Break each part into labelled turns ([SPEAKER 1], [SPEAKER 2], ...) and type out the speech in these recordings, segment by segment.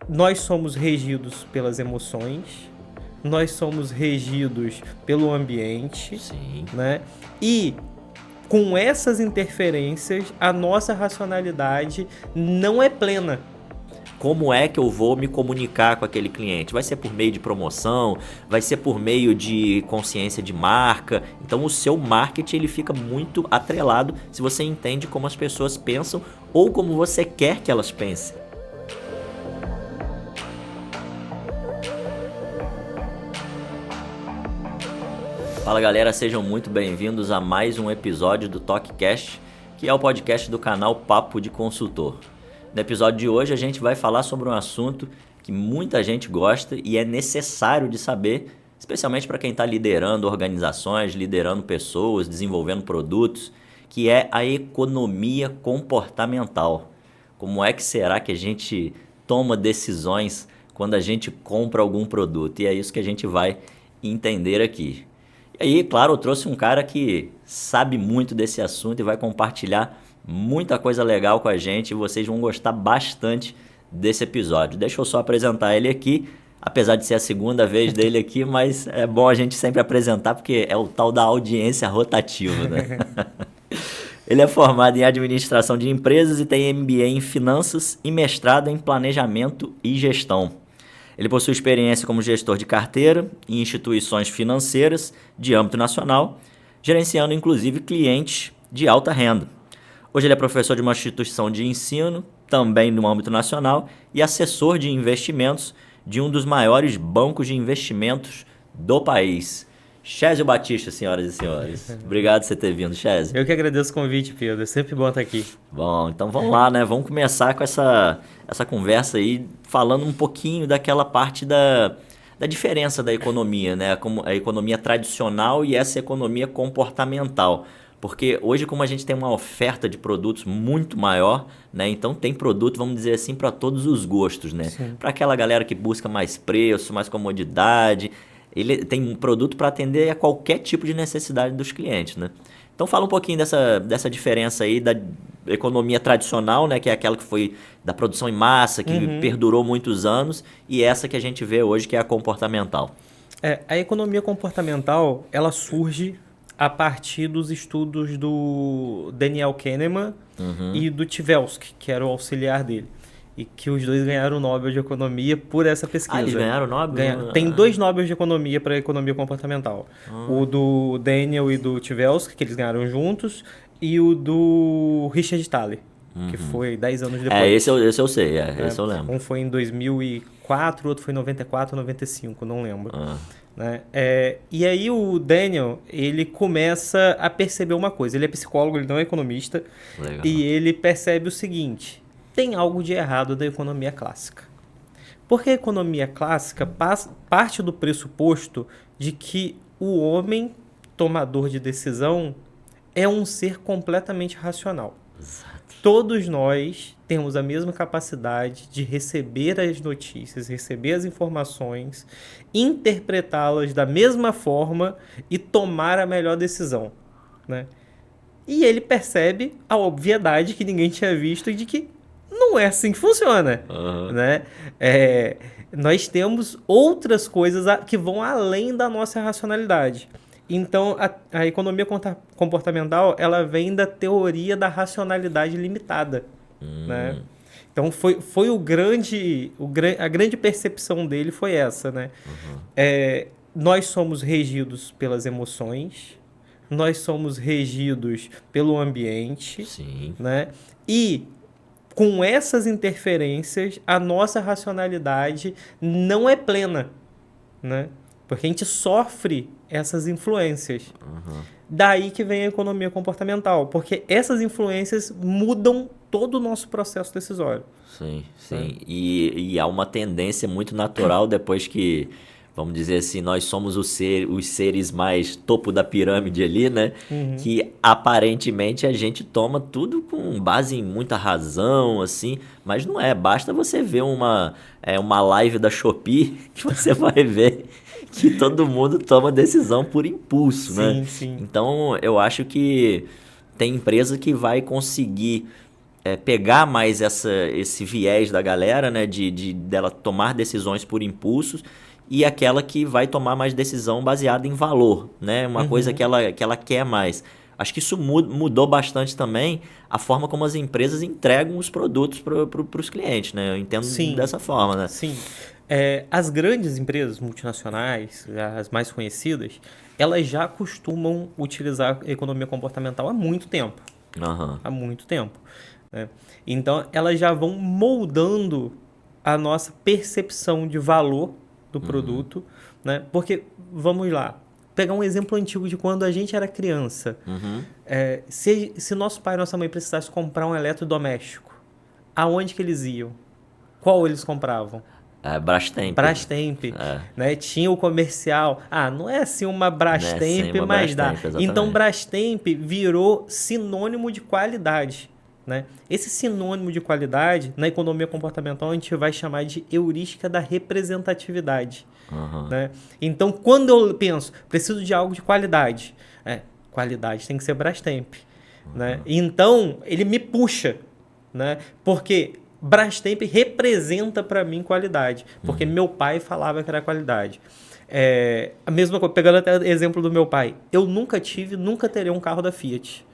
[SPEAKER 1] nós somos regidos pelas emoções, nós somos regidos pelo ambiente,
[SPEAKER 2] Sim.
[SPEAKER 1] né? E com essas interferências, a nossa racionalidade não é plena.
[SPEAKER 2] Como é que eu vou me comunicar com aquele cliente? Vai ser por meio de promoção, vai ser por meio de consciência de marca. Então o seu marketing ele fica muito atrelado se você entende como as pessoas pensam ou como você quer que elas pensem. Fala galera, sejam muito bem-vindos a mais um episódio do TalkCast, que é o podcast do canal Papo de Consultor. No episódio de hoje a gente vai falar sobre um assunto que muita gente gosta e é necessário de saber, especialmente para quem está liderando organizações, liderando pessoas, desenvolvendo produtos, que é a economia comportamental. Como é que será que a gente toma decisões quando a gente compra algum produto? E é isso que a gente vai entender aqui. E aí, claro, eu trouxe um cara que sabe muito desse assunto e vai compartilhar muita coisa legal com a gente e vocês vão gostar bastante desse episódio. Deixa eu só apresentar ele aqui, apesar de ser a segunda vez dele aqui, mas é bom a gente sempre apresentar porque é o tal da audiência rotativa, né? Ele é formado em administração de empresas e tem MBA em finanças e mestrado em planejamento e gestão. Ele possui experiência como gestor de carteira em instituições financeiras de âmbito nacional, gerenciando inclusive clientes de alta renda. Hoje ele é professor de uma instituição de ensino, também no âmbito nacional, e assessor de investimentos de um dos maiores bancos de investimentos do país. Chésio Batista, senhoras e senhores. Obrigado por você ter vindo, Chésio.
[SPEAKER 1] Eu que agradeço o convite, Pedro. É sempre bom estar aqui.
[SPEAKER 2] Bom, então vamos lá, né? Vamos começar com essa conversa aí, falando um pouquinho daquela parte da diferença da economia, né? Como a economia tradicional e essa economia comportamental. Porque hoje, como a gente tem uma oferta de produtos muito maior, né? Então tem produto, vamos dizer assim, para todos os gostos, né? Para aquela galera que busca mais preço, mais comodidade, ele tem um produto para atender a qualquer tipo de necessidade dos clientes, né? Então fala um pouquinho dessa diferença aí da economia tradicional, né? Que é aquela que foi da produção em massa, que perdurou muitos anos, e essa que a gente vê hoje, que é a comportamental.
[SPEAKER 1] A economia comportamental, ela surge a partir dos estudos do Daniel Kahneman e do Tversky, que era o auxiliar dele. E que os dois ganharam o Nobel de Economia por essa pesquisa.
[SPEAKER 2] Ah, eles ganharam o Nobel?
[SPEAKER 1] Tem 2 Nobels de Economia para a economia comportamental. O do Daniel e do Tversky, que eles ganharam juntos, e o do Richard Thaler, que foi 10 anos depois.
[SPEAKER 2] Esse eu sei, esse eu lembro.
[SPEAKER 1] Um foi em 2004, o outro foi em 94, 95, não lembro. Né? E aí o Daniel, ele começa a perceber uma coisa. Ele é psicólogo, ele não é economista.
[SPEAKER 2] Legal.
[SPEAKER 1] E ele percebe o seguinte: tem algo de errado da economia clássica. Porque a economia clássica parte do pressuposto de que o homem tomador de decisão é um ser completamente racional.
[SPEAKER 2] Exato.
[SPEAKER 1] Todos nós temos a mesma capacidade de receber as notícias, receber as informações, interpretá-las da mesma forma e tomar a melhor decisão, né? E ele percebe a obviedade que ninguém tinha visto de que não é assim que funciona, né? Nós temos outras coisas que vão além da nossa racionalidade. Então, a economia comportamental, ela vem da teoria da racionalidade limitada, né? Então, a grande percepção dele foi essa, né? Nós somos regidos pelas emoções, nós somos regidos pelo ambiente,
[SPEAKER 2] Sim.
[SPEAKER 1] né? E com essas interferências, a nossa racionalidade não é plena, né? Porque a gente sofre essas influências. Daí que vem a economia comportamental, porque essas influências mudam todo o nosso processo decisório.
[SPEAKER 2] Sim. E há uma tendência muito natural depois que, vamos dizer assim, nós somos os seres mais topo da pirâmide ali, né? Que aparentemente a gente toma tudo com base em muita razão, assim, mas não é. Basta você ver uma live da Shopee que você vai ver que todo mundo toma decisão por impulso, né?
[SPEAKER 1] Sim.
[SPEAKER 2] Então, eu acho que tem empresa que vai conseguir pegar mais esse viés da galera, né, dela tomar decisões por impulsos, e aquela que vai tomar mais decisão baseada em valor, né, uma coisa que ela quer mais. Acho que isso mudou bastante também a forma como as empresas entregam os produtos para os clientes, né? Eu entendo dessa forma, né?
[SPEAKER 1] Sim. As grandes empresas multinacionais, as mais conhecidas, elas já costumam utilizar a economia comportamental há muito tempo. Há muito tempo. Né? Então, elas já vão moldando a nossa percepção de valor do produto, né? Porque, vamos lá, pegar um exemplo antigo de quando a gente era criança. Se nosso pai e nossa mãe precisassem comprar um eletrodoméstico, aonde que eles iam? Qual eles compravam?
[SPEAKER 2] Brastemp.
[SPEAKER 1] Brastemp. Né? Tinha o comercial. não é assim uma Brastemp, mas dá.
[SPEAKER 2] Exatamente.
[SPEAKER 1] Então, Brastemp virou sinônimo de qualidade. Né? Esse sinônimo de qualidade, na economia comportamental, a gente vai chamar de heurística da representatividade. Né? Então, quando eu penso, preciso de algo de qualidade, qualidade tem que ser Brastemp. Né? Então, ele me puxa, né? Porque Brastemp representa para mim qualidade, porque meu pai falava que era qualidade. A mesma coisa, pegando até o exemplo do meu pai, eu nunca terei um carro da Fiat.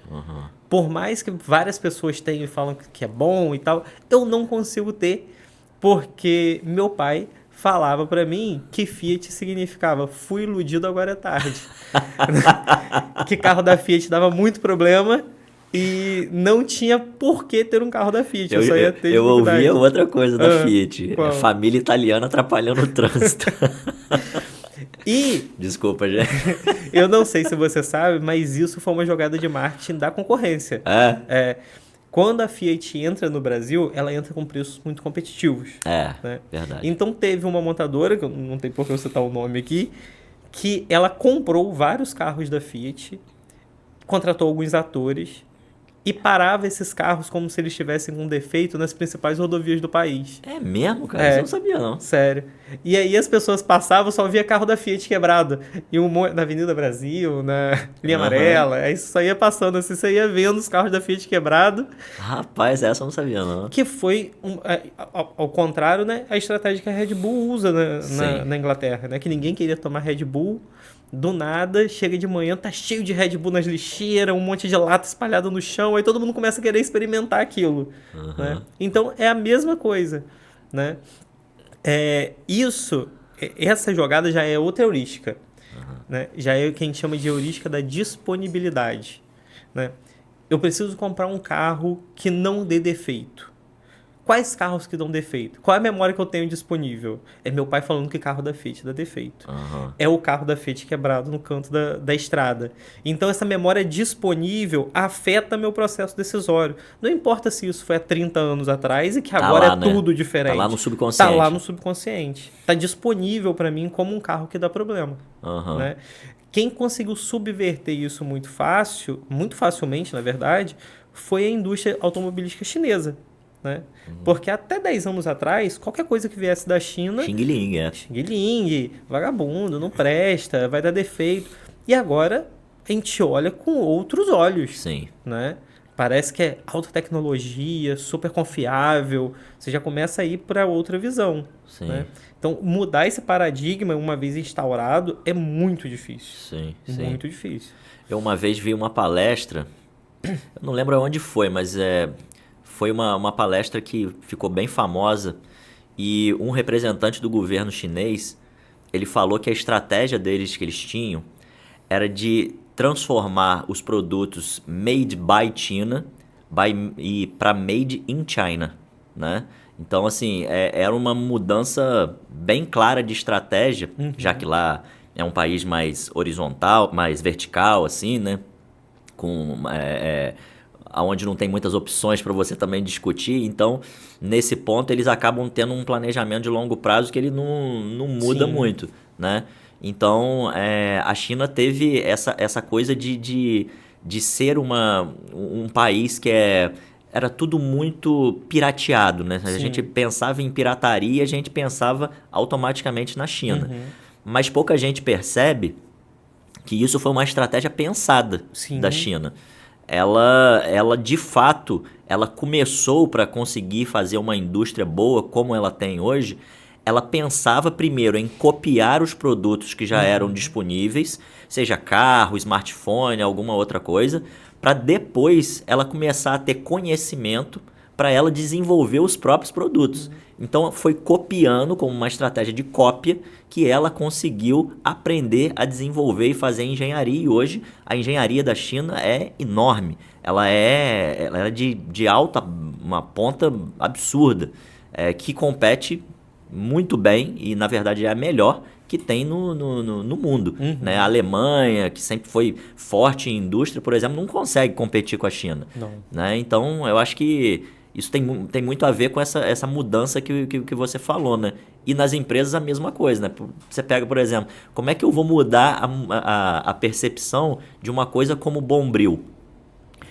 [SPEAKER 1] Por mais que várias pessoas tenham e falam que é bom e tal, eu não consigo ter, porque meu pai falava para mim que Fiat significava fui iludido, agora é tarde. Que carro da Fiat dava muito problema e não tinha por que ter um carro da Fiat. Eu só ia ter
[SPEAKER 2] eu ouvia outra coisa da Fiat.
[SPEAKER 1] Qual?
[SPEAKER 2] Família italiana atrapalhando o trânsito.
[SPEAKER 1] E
[SPEAKER 2] desculpa, gente.
[SPEAKER 1] Eu não sei se você sabe, mas isso foi uma jogada de marketing da concorrência. Quando a Fiat entra no Brasil, ela entra com preços muito competitivos. Né?
[SPEAKER 2] Verdade.
[SPEAKER 1] Então teve uma montadora, que não tem por que eu citar o nome aqui, que ela comprou vários carros da Fiat, contratou alguns atores e parava esses carros como se eles tivessem um defeito nas principais rodovias do país.
[SPEAKER 2] É mesmo, cara? Isso eu não sabia, não.
[SPEAKER 1] Sério. E aí as pessoas passavam, só via carro da Fiat quebrado. E na Avenida Brasil, na linha amarela. Aí só ia passando assim, você ia vendo os carros da Fiat quebrado.
[SPEAKER 2] Rapaz, essa eu não sabia, não.
[SPEAKER 1] Que foi, ao contrário, né, a estratégia que a Red Bull usa na Inglaterra, né? Que ninguém queria tomar Red Bull. Do nada, chega de manhã, tá cheio de Red Bull nas lixeiras, um monte de lata espalhada no chão, aí todo mundo começa a querer experimentar aquilo. Né? Então, é a mesma coisa. Né? Essa jogada já é outra heurística. Né? Já é o que a gente chama de heurística da disponibilidade. Né? Eu preciso comprar um carro que não dê defeito. Quais carros que dão defeito? Qual é a memória que eu tenho disponível? É meu pai falando que carro da Fiat dá defeito. É o carro da Fiat quebrado no canto da estrada. Então, essa memória disponível afeta meu processo decisório. Não importa se isso foi há 30 anos atrás e que agora é tudo diferente.
[SPEAKER 2] Tá lá no subconsciente.
[SPEAKER 1] Tá lá no subconsciente. Tá disponível para mim como um carro que dá problema. Né? Quem conseguiu subverter isso muito facilmente, na verdade, foi a indústria automobilística chinesa. Né? Porque até 10 anos atrás, qualquer coisa que viesse da China...
[SPEAKER 2] Xing Ling,
[SPEAKER 1] Xing Ling, vagabundo, não presta, vai dar defeito. E agora a gente olha com outros olhos.
[SPEAKER 2] Sim.
[SPEAKER 1] Né? Parece que é alta tecnologia, super confiável. Você já começa a ir para outra visão.
[SPEAKER 2] Sim.
[SPEAKER 1] Né? Então, mudar esse paradigma, uma vez instaurado, é muito difícil. Muito difícil.
[SPEAKER 2] Eu uma vez vi uma palestra, eu não lembro onde foi, mas foi uma palestra que ficou bem famosa, e um representante do governo chinês, ele falou que a estratégia deles que eles tinham era de transformar os produtos made by China para made in China, né? Então, assim, era uma mudança bem clara de estratégia, já que lá é um país mais horizontal, mais vertical, assim, né? Onde não tem muitas opções para você também discutir. Então, nesse ponto, eles acabam tendo um planejamento de longo prazo que ele não muda muito, né? Então, a China teve essa coisa de ser um país que era tudo muito pirateado, né? A gente pensava em pirataria, a gente pensava automaticamente na China. Mas pouca gente percebe que isso foi uma estratégia pensada da China. ela de fato, ela começou para conseguir fazer uma indústria boa como ela tem hoje, ela pensava primeiro em copiar os produtos que já eram disponíveis, seja carro, smartphone, alguma outra coisa, para depois ela começar a ter conhecimento para ela desenvolver os próprios produtos. Então foi copiando como uma estratégia de cópia que ela conseguiu aprender a desenvolver e fazer engenharia. E hoje a engenharia da China é enorme. Ela é de alta, uma ponta absurda, que compete muito bem e na verdade é a melhor que tem no mundo. Né? A Alemanha, que sempre foi forte em indústria, por exemplo, não consegue competir com a China.
[SPEAKER 1] Não.
[SPEAKER 2] Né? Então eu acho que isso tem muito a ver com essa mudança que você falou, né? E nas empresas a mesma coisa, né? Você pega, por exemplo, como é que eu vou mudar a percepção de uma coisa como Bombril?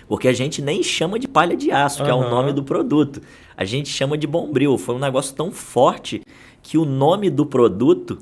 [SPEAKER 2] Porque a gente nem chama de palha de aço, que é o nome do produto. A gente chama de Bombril. Foi um negócio tão forte que o nome do produto...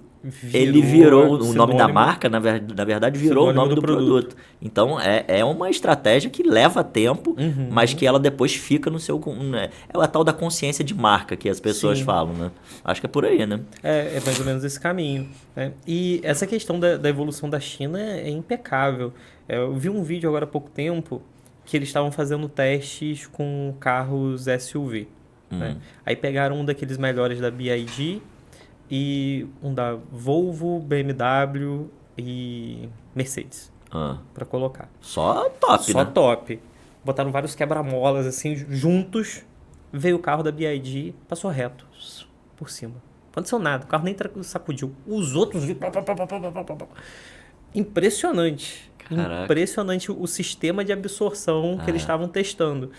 [SPEAKER 2] ele virou o nome da marca, na verdade virou o nome do produto. Então é uma estratégia que leva tempo, mas que ela depois fica no seu... É a tal da consciência de marca que as pessoas falam, né? Acho que é por aí, né?
[SPEAKER 1] É mais ou menos esse caminho. Né? E essa questão da evolução da China é impecável. Eu vi um vídeo agora há pouco tempo que eles estavam fazendo testes com carros SUV. Né? Aí pegaram um daqueles melhores da BYD e um da Volvo, BMW e Mercedes para colocar.
[SPEAKER 2] Só top,
[SPEAKER 1] Só
[SPEAKER 2] né?
[SPEAKER 1] top. Botaram vários quebra-molas assim juntos. Veio o carro da BYD, passou reto por cima. Não aconteceu nada, o carro nem sacudiu. Os outros... Impressionante.
[SPEAKER 2] Caraca.
[SPEAKER 1] Impressionante o sistema de absorção que eles estavam testando.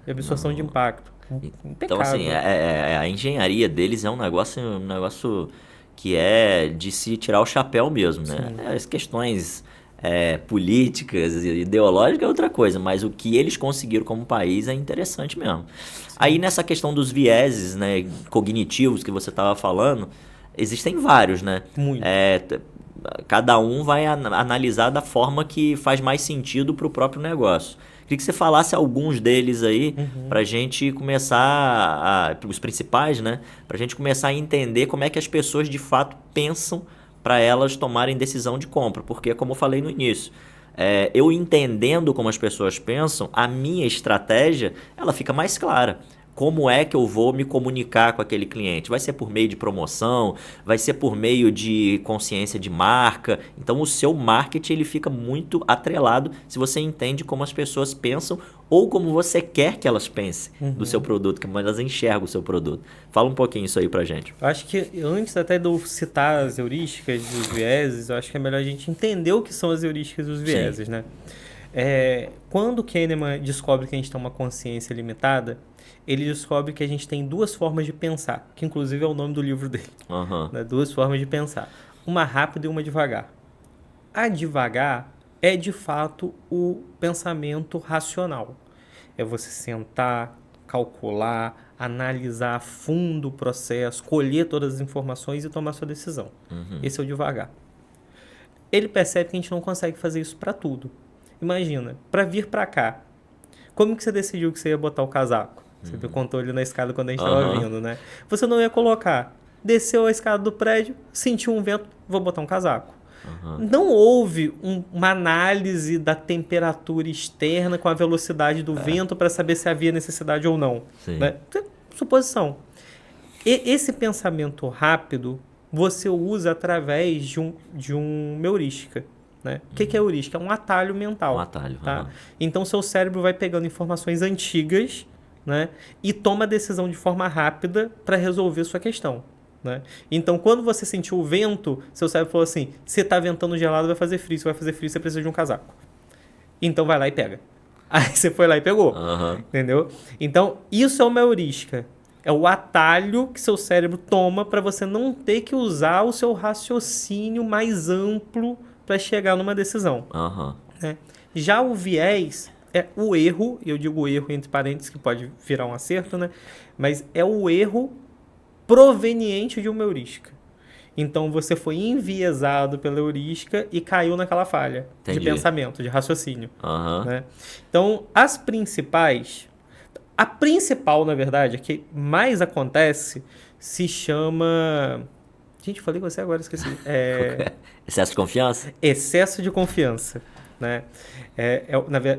[SPEAKER 1] De absorção de impacto. Impecável.
[SPEAKER 2] Então, assim, a engenharia deles é um negócio que é de se tirar o chapéu mesmo, né? As questões políticas e ideológicas é outra coisa, mas o que eles conseguiram como país é interessante mesmo. Aí, nessa questão dos vieses, né, cognitivos que você estava falando, existem vários, né?
[SPEAKER 1] Muito.
[SPEAKER 2] Cada um vai analisar da forma que faz mais sentido para o próprio negócio. Queria que você falasse alguns deles aí, para a gente começar, os principais, né? Para a gente começar a entender como é que as pessoas de fato pensam para elas tomarem decisão de compra. Porque, como eu falei no início, eu entendendo como as pessoas pensam, a minha estratégia ela fica mais clara. Como é que eu vou me comunicar com aquele cliente? Vai ser por meio de promoção? Vai ser por meio de consciência de marca? Então, o seu marketing ele fica muito atrelado se você entende como as pessoas pensam ou como você quer que elas pensem do seu produto, como elas enxergam o seu produto. Fala um pouquinho isso aí pra gente.
[SPEAKER 1] Eu acho que antes até de eu citar as heurísticas e os vieses, eu acho que é melhor a gente entender o que são as heurísticas e os vieses, né? Quando o Kahneman descobre que a gente tem uma consciência limitada, ele descobre que a gente tem duas formas de pensar, que inclusive é o nome do livro dele. Né? Duas formas de pensar. Uma rápida e uma devagar. A devagar é, de fato, o pensamento racional. É você sentar, calcular, analisar a fundo o processo, colher todas as informações e tomar sua decisão. Esse é o devagar. Ele percebe que a gente não consegue fazer isso para tudo. Imagina, para vir para cá, como que você decidiu que você ia botar o casaco? Você contou ali na escada quando a gente estava vindo, né? Você não ia colocar. Desceu a escada do prédio, sentiu um vento, vou botar um casaco. Não houve uma análise da temperatura externa com a velocidade do vento para saber se havia necessidade ou não. Né? Suposição. Esse pensamento rápido você usa através de uma heurística. Né? O que é heurística? É um atalho mental.
[SPEAKER 2] Um atalho.
[SPEAKER 1] Tá? Então, seu cérebro vai pegando informações antigas, né? E toma a decisão de forma rápida para resolver sua questão. Né? Então, quando você sentiu o vento, seu cérebro falou assim, se está ventando gelado, vai fazer frio. Se vai fazer frio, você precisa de um casaco. Então, vai lá e pega. Aí você foi lá e pegou. Entendeu? Então, isso é uma heurística. É o atalho que seu cérebro toma para você não ter que usar o seu raciocínio mais amplo para chegar numa decisão. Né? Já o viés é o erro, e eu digo erro entre parênteses, que pode virar um acerto, né? Mas é o erro proveniente de uma heurística. Então você foi enviesado pela heurística e caiu naquela falha
[SPEAKER 2] Entendi.
[SPEAKER 1] de pensamento, de raciocínio.
[SPEAKER 2] Aham.
[SPEAKER 1] Né? Então, a principal, na verdade, a que mais acontece, se chama... Gente, falei com você agora, esqueci.
[SPEAKER 2] Excesso de confiança?
[SPEAKER 1] Excesso de confiança. Né?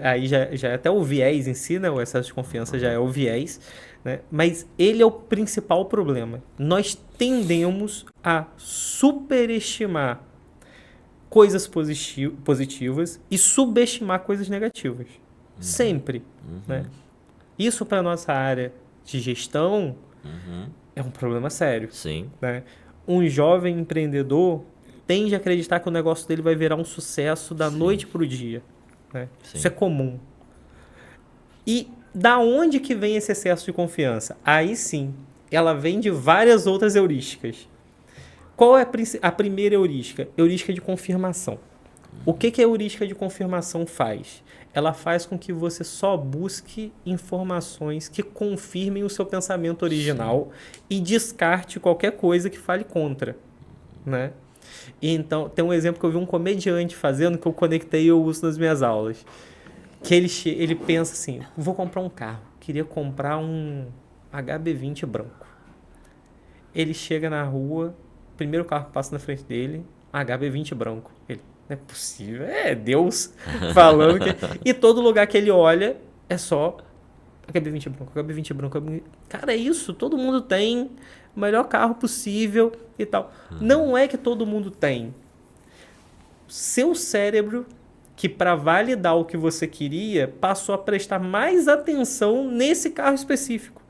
[SPEAKER 1] Aí já é até o viés em si, né? O excesso de confiança já é o viés. Né? Mas ele é o principal problema. Nós tendemos a superestimar coisas positivas e subestimar coisas negativas. Sempre. Né? Isso para nossa área de gestão é um problema sério.
[SPEAKER 2] Sim.
[SPEAKER 1] Né? Um jovem empreendedor tende a acreditar que o negócio dele vai virar um sucesso da noite para o dia. Né? Isso é comum. E da onde que vem esse excesso de confiança? Aí sim, ela vem de várias outras heurísticas. Qual é a primeira heurística? Heurística de confirmação. O que a heurística de confirmação faz? Ela faz com que você só busque informações que confirmem o seu pensamento original e descarte qualquer coisa que fale contra. Né? E então, tem um exemplo que eu vi um comediante fazendo, que eu conectei e eu uso nas minhas aulas. Que ele pensa assim, vou comprar um carro, queria comprar um HB20 branco. Ele chega na rua, primeiro carro que passa na frente dele, HB20 branco. Ele, não é possível, é Deus falando. E todo lugar que ele olha é só HB20 branco, HB20 branco. Cara, é isso, todo mundo tem o melhor carro possível e tal. Não é que todo mundo tem. Seu cérebro, que para validar o que você queria, passou a prestar mais atenção nesse carro específico.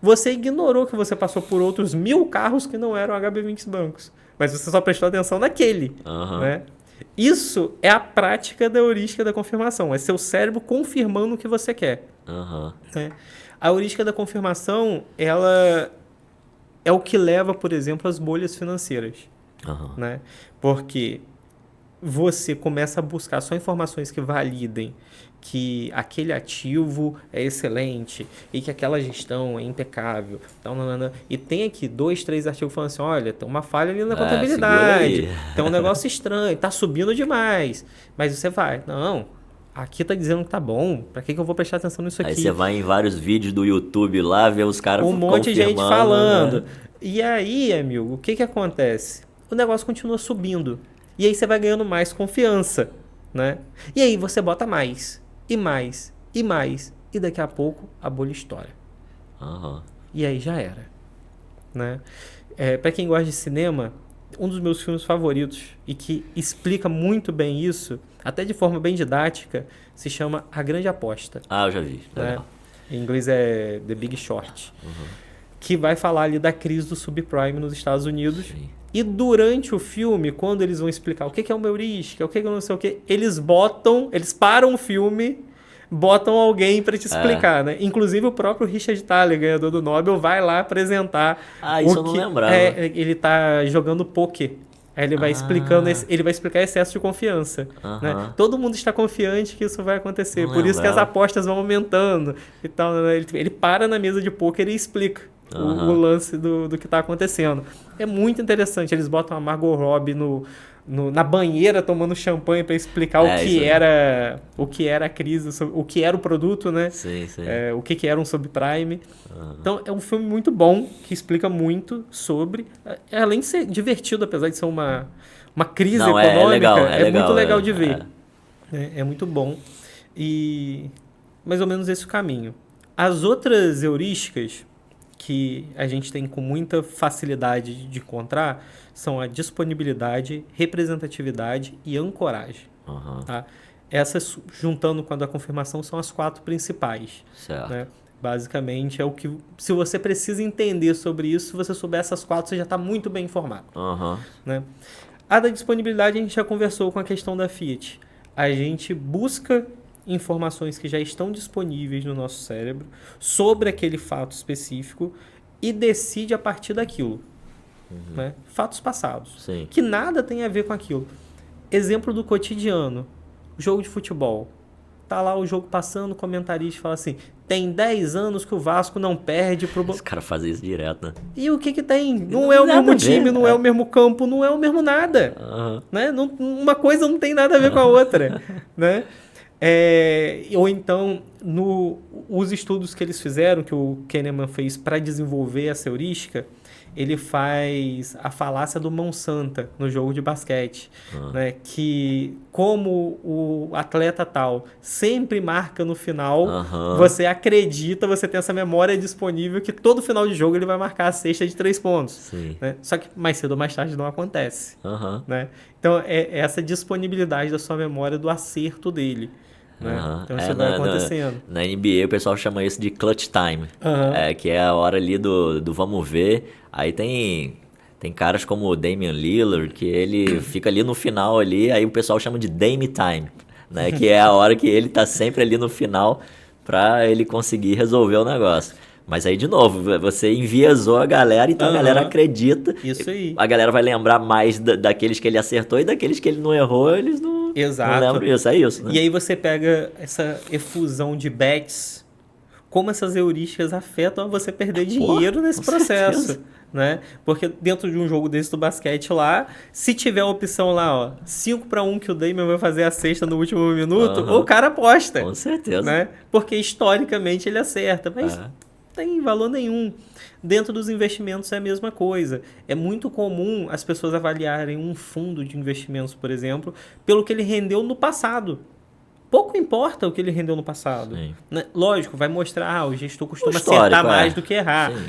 [SPEAKER 1] Você ignorou que você passou por outros 1000 carros que não eram HB20 brancos, mas você só prestou atenção naquele. Né? Isso é a prática da heurística da confirmação, é seu cérebro confirmando o que você quer. Né? A heurística da confirmação, ela é o que leva, por exemplo, às bolhas financeiras. Né? Porque você começa a buscar só informações que validem que aquele ativo é excelente e que aquela gestão é impecável. Então, e tem aqui 2, 3 artigos falando assim, olha, tem uma falha ali na contabilidade, tem um negócio estranho, tá subindo demais. Mas você vai, não, aqui tá dizendo que tá bom, pra que eu vou prestar atenção nisso aqui?
[SPEAKER 2] Aí você vai em vários vídeos do YouTube lá, ver os caras
[SPEAKER 1] um monte de gente falando. Né? E aí, amigo, o que acontece? O negócio continua subindo. E aí você vai ganhando mais confiança, né? E aí você bota mais, e mais, e mais. E daqui a pouco a bolha estoura. E aí já era. Né? Para quem gosta de cinema, um dos meus filmes favoritos, e que explica muito bem isso, até de forma bem didática, se chama A Grande Aposta.
[SPEAKER 2] Eu já vi.
[SPEAKER 1] Né? Em inglês é The Big Short. Que vai falar ali da crise do subprime nos Estados Unidos.
[SPEAKER 2] Sim.
[SPEAKER 1] E durante o filme, quando eles vão explicar o que é uma heurística, o que é não sei o que, eles param o filme, botam alguém para te explicar, né? Inclusive o próprio Richard Thaler, ganhador do Nobel, vai lá apresentar.
[SPEAKER 2] Isso eu não lembrava.
[SPEAKER 1] Ele tá jogando poker. Aí ele vai explicando, ele vai explicar excesso de confiança. Né? Todo mundo está confiante que isso vai acontecer. Por isso que as apostas vão aumentando e tal. Né? Ele para na mesa de poker e explica o lance do que está acontecendo. É muito interessante. Eles botam a Margot Robbie na banheira tomando champanhe para explicar o que era a crise, o que era o produto, né?
[SPEAKER 2] Sim.
[SPEAKER 1] O que era um subprime. Então é um filme muito bom que explica muito sobre, além de ser divertido, apesar de ser uma crise econômica, é muito legal de ver. É muito bom. E mais ou menos esse o caminho. As outras heurísticas que a gente tem com muita facilidade de encontrar são a disponibilidade, representatividade e ancoragem. Tá? Essas, juntando com a da confirmação, são as 4 principais.
[SPEAKER 2] Certo.
[SPEAKER 1] Né? Basicamente, é o que... Se você precisa entender sobre isso, se você souber essas 4, você já está muito bem informado. Né? A da disponibilidade, a gente já conversou com a questão da Fiat. A gente busca informações que já estão disponíveis no nosso cérebro sobre aquele fato específico e decide a partir daquilo. Né? Fatos passados.
[SPEAKER 2] Sim.
[SPEAKER 1] Que nada tem a ver com aquilo. Exemplo do cotidiano. Jogo de futebol. Tá lá o jogo passando, o comentarista fala assim, tem 10 anos que o Vasco não perde pro...
[SPEAKER 2] Os caras fazem isso direto, né?
[SPEAKER 1] E o que tem? Não é o mesmo time, não é o mesmo campo, não é o mesmo nada. Né? Uma coisa não tem nada a ver com a outra. Né? Ou então, os estudos que eles fizeram, que o Kahneman fez para desenvolver essa heurística, ele faz a falácia do mão santa no jogo de basquete, né? Que como o atleta tal sempre marca no final, você acredita, você tem essa memória disponível que todo final de jogo ele vai marcar a cesta de 3 pontos. Né? Só que mais cedo ou mais tarde não acontece. Né? Então é essa disponibilidade da sua memória do acerto dele. Né? Então isso vai acontecendo.
[SPEAKER 2] Na NBA o pessoal chama isso de clutch time, que é a hora ali do vamos ver. Aí tem caras como o Damian Lillard, que ele fica ali no final ali, aí o pessoal chama de Dame time, né? Que é a hora que ele tá sempre ali no final pra ele conseguir resolver o negócio. Mas aí, de novo, você enviesou a galera, então a galera acredita.
[SPEAKER 1] Isso aí.
[SPEAKER 2] A galera vai lembrar mais daqueles que ele acertou e daqueles que ele não errou, eles não lembram isso. É isso, né?
[SPEAKER 1] E aí você pega essa efusão de bets, como essas heurísticas afetam a você perder dinheiro nesse processo.
[SPEAKER 2] Certeza.
[SPEAKER 1] Né? Porque dentro de um jogo desse do basquete lá, se tiver a opção lá, ó, 5-1 que o Damian vai fazer a cesta no último minuto, o cara aposta.
[SPEAKER 2] Com certeza.
[SPEAKER 1] Né? Porque historicamente ele acerta, mas não tem valor nenhum. Dentro dos investimentos é a mesma coisa. É muito comum as pessoas avaliarem um fundo de investimentos, por exemplo, pelo que ele rendeu no passado. Pouco importa o que ele rendeu no passado. Né? Lógico, vai mostrar, o gestor costuma acertar mais do que errar. Sim.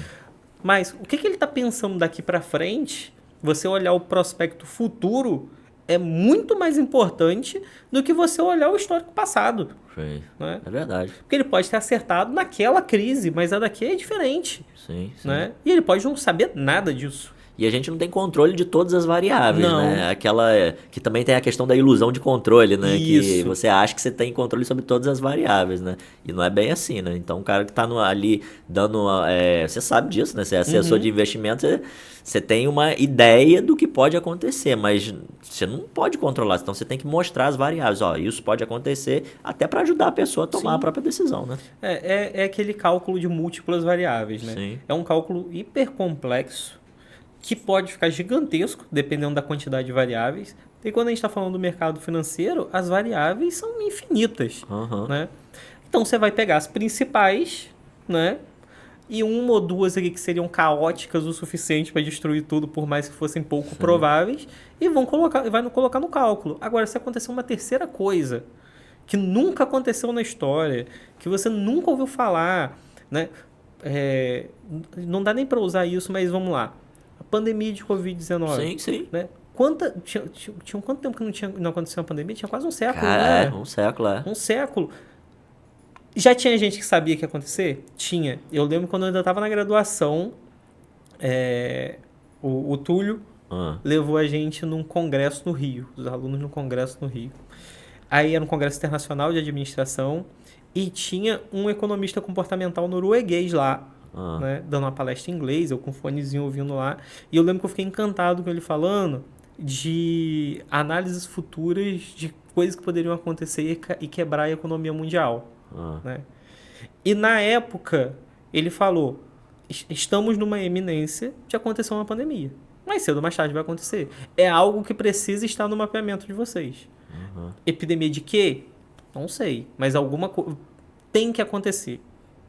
[SPEAKER 1] Mas o que ele está pensando daqui para frente, você olhar o prospecto futuro, é muito mais importante do que você olhar o histórico passado.
[SPEAKER 2] Sim,
[SPEAKER 1] né?
[SPEAKER 2] É verdade.
[SPEAKER 1] Porque ele pode ter acertado naquela crise, mas a daqui é diferente.
[SPEAKER 2] Sim.
[SPEAKER 1] Né? E ele pode não saber nada disso.
[SPEAKER 2] E a gente não tem controle de todas as variáveis, né? Aquela que também tem a questão da ilusão de controle, né?
[SPEAKER 1] Isso.
[SPEAKER 2] Que você acha que você tem controle sobre todas as variáveis, né? E não é bem assim, né? Então o cara que tá ali dando... você sabe disso, né? Você é assessor de investimento, você tem uma ideia do que pode acontecer, mas você não pode controlar. Então você tem que mostrar as variáveis. Ó, isso pode acontecer até para ajudar a pessoa a tomar a própria decisão, né?
[SPEAKER 1] É aquele cálculo de múltiplas variáveis, né?
[SPEAKER 2] Sim.
[SPEAKER 1] É um cálculo hiper complexo, que pode ficar gigantesco, dependendo da quantidade de variáveis. E quando a gente está falando do mercado financeiro, as variáveis são infinitas. Né? Então, você vai pegar as principais, né? E uma ou duas ali que seriam caóticas o suficiente para destruir tudo, por mais que fossem pouco prováveis, e vai colocar no cálculo. Agora, se acontecer uma terceira coisa, que nunca aconteceu na história, que você nunca ouviu falar, né? Não dá nem para usar isso, mas vamos lá. A pandemia de Covid-19.
[SPEAKER 2] Sim.
[SPEAKER 1] Né? Tinha quanto tempo que não acontecia uma pandemia? Tinha quase um século,
[SPEAKER 2] né?
[SPEAKER 1] Um
[SPEAKER 2] século.
[SPEAKER 1] Já tinha gente que sabia que ia acontecer? Tinha. Eu lembro quando eu ainda estava na graduação, o Túlio levou a gente num congresso no Rio, os alunos num congresso no Rio. Aí era um congresso internacional de administração e tinha um economista comportamental norueguês lá, né, dando uma palestra em inglês, eu com um fonezinho ouvindo lá. E eu lembro que eu fiquei encantado com ele falando de análises futuras de coisas que poderiam acontecer e quebrar a economia mundial. Né? E na época, ele falou, estamos numa eminência de acontecer uma pandemia. Mais cedo ou mais tarde vai acontecer. É algo que precisa estar no mapeamento de vocês. Epidemia de quê? Não sei. Mas alguma coisa tem que acontecer.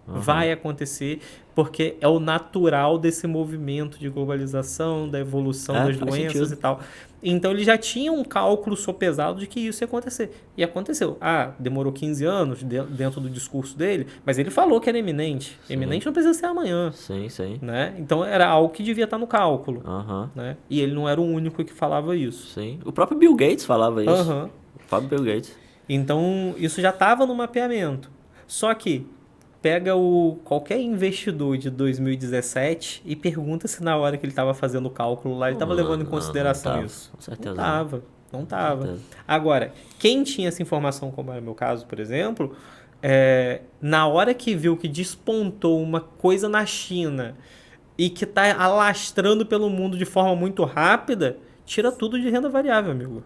[SPEAKER 1] Vai acontecer, porque é o natural desse movimento de globalização, da evolução das doenças e tal. Então ele já tinha um cálculo sopesado de que isso ia acontecer. E aconteceu. Demorou 15 anos dentro do discurso dele, mas ele falou que era eminente. Eminente não precisa ser amanhã.
[SPEAKER 2] Sim.
[SPEAKER 1] Né? Então era algo que devia estar no cálculo. Né? E ele não era o único que falava isso.
[SPEAKER 2] Sim. O próprio Bill Gates falava isso. O próprio Bill Gates.
[SPEAKER 1] Então isso já estava no mapeamento. Só que pega qualquer investidor de 2017 e pergunta se na hora que ele estava fazendo o cálculo lá, ele estava levando em consideração isso.
[SPEAKER 2] Com certeza.
[SPEAKER 1] Não estava. Agora, quem tinha essa informação, como era o meu caso, por exemplo, na hora que viu que despontou uma coisa na China e que está alastrando pelo mundo de forma muito rápida, tira tudo de renda variável, amigo.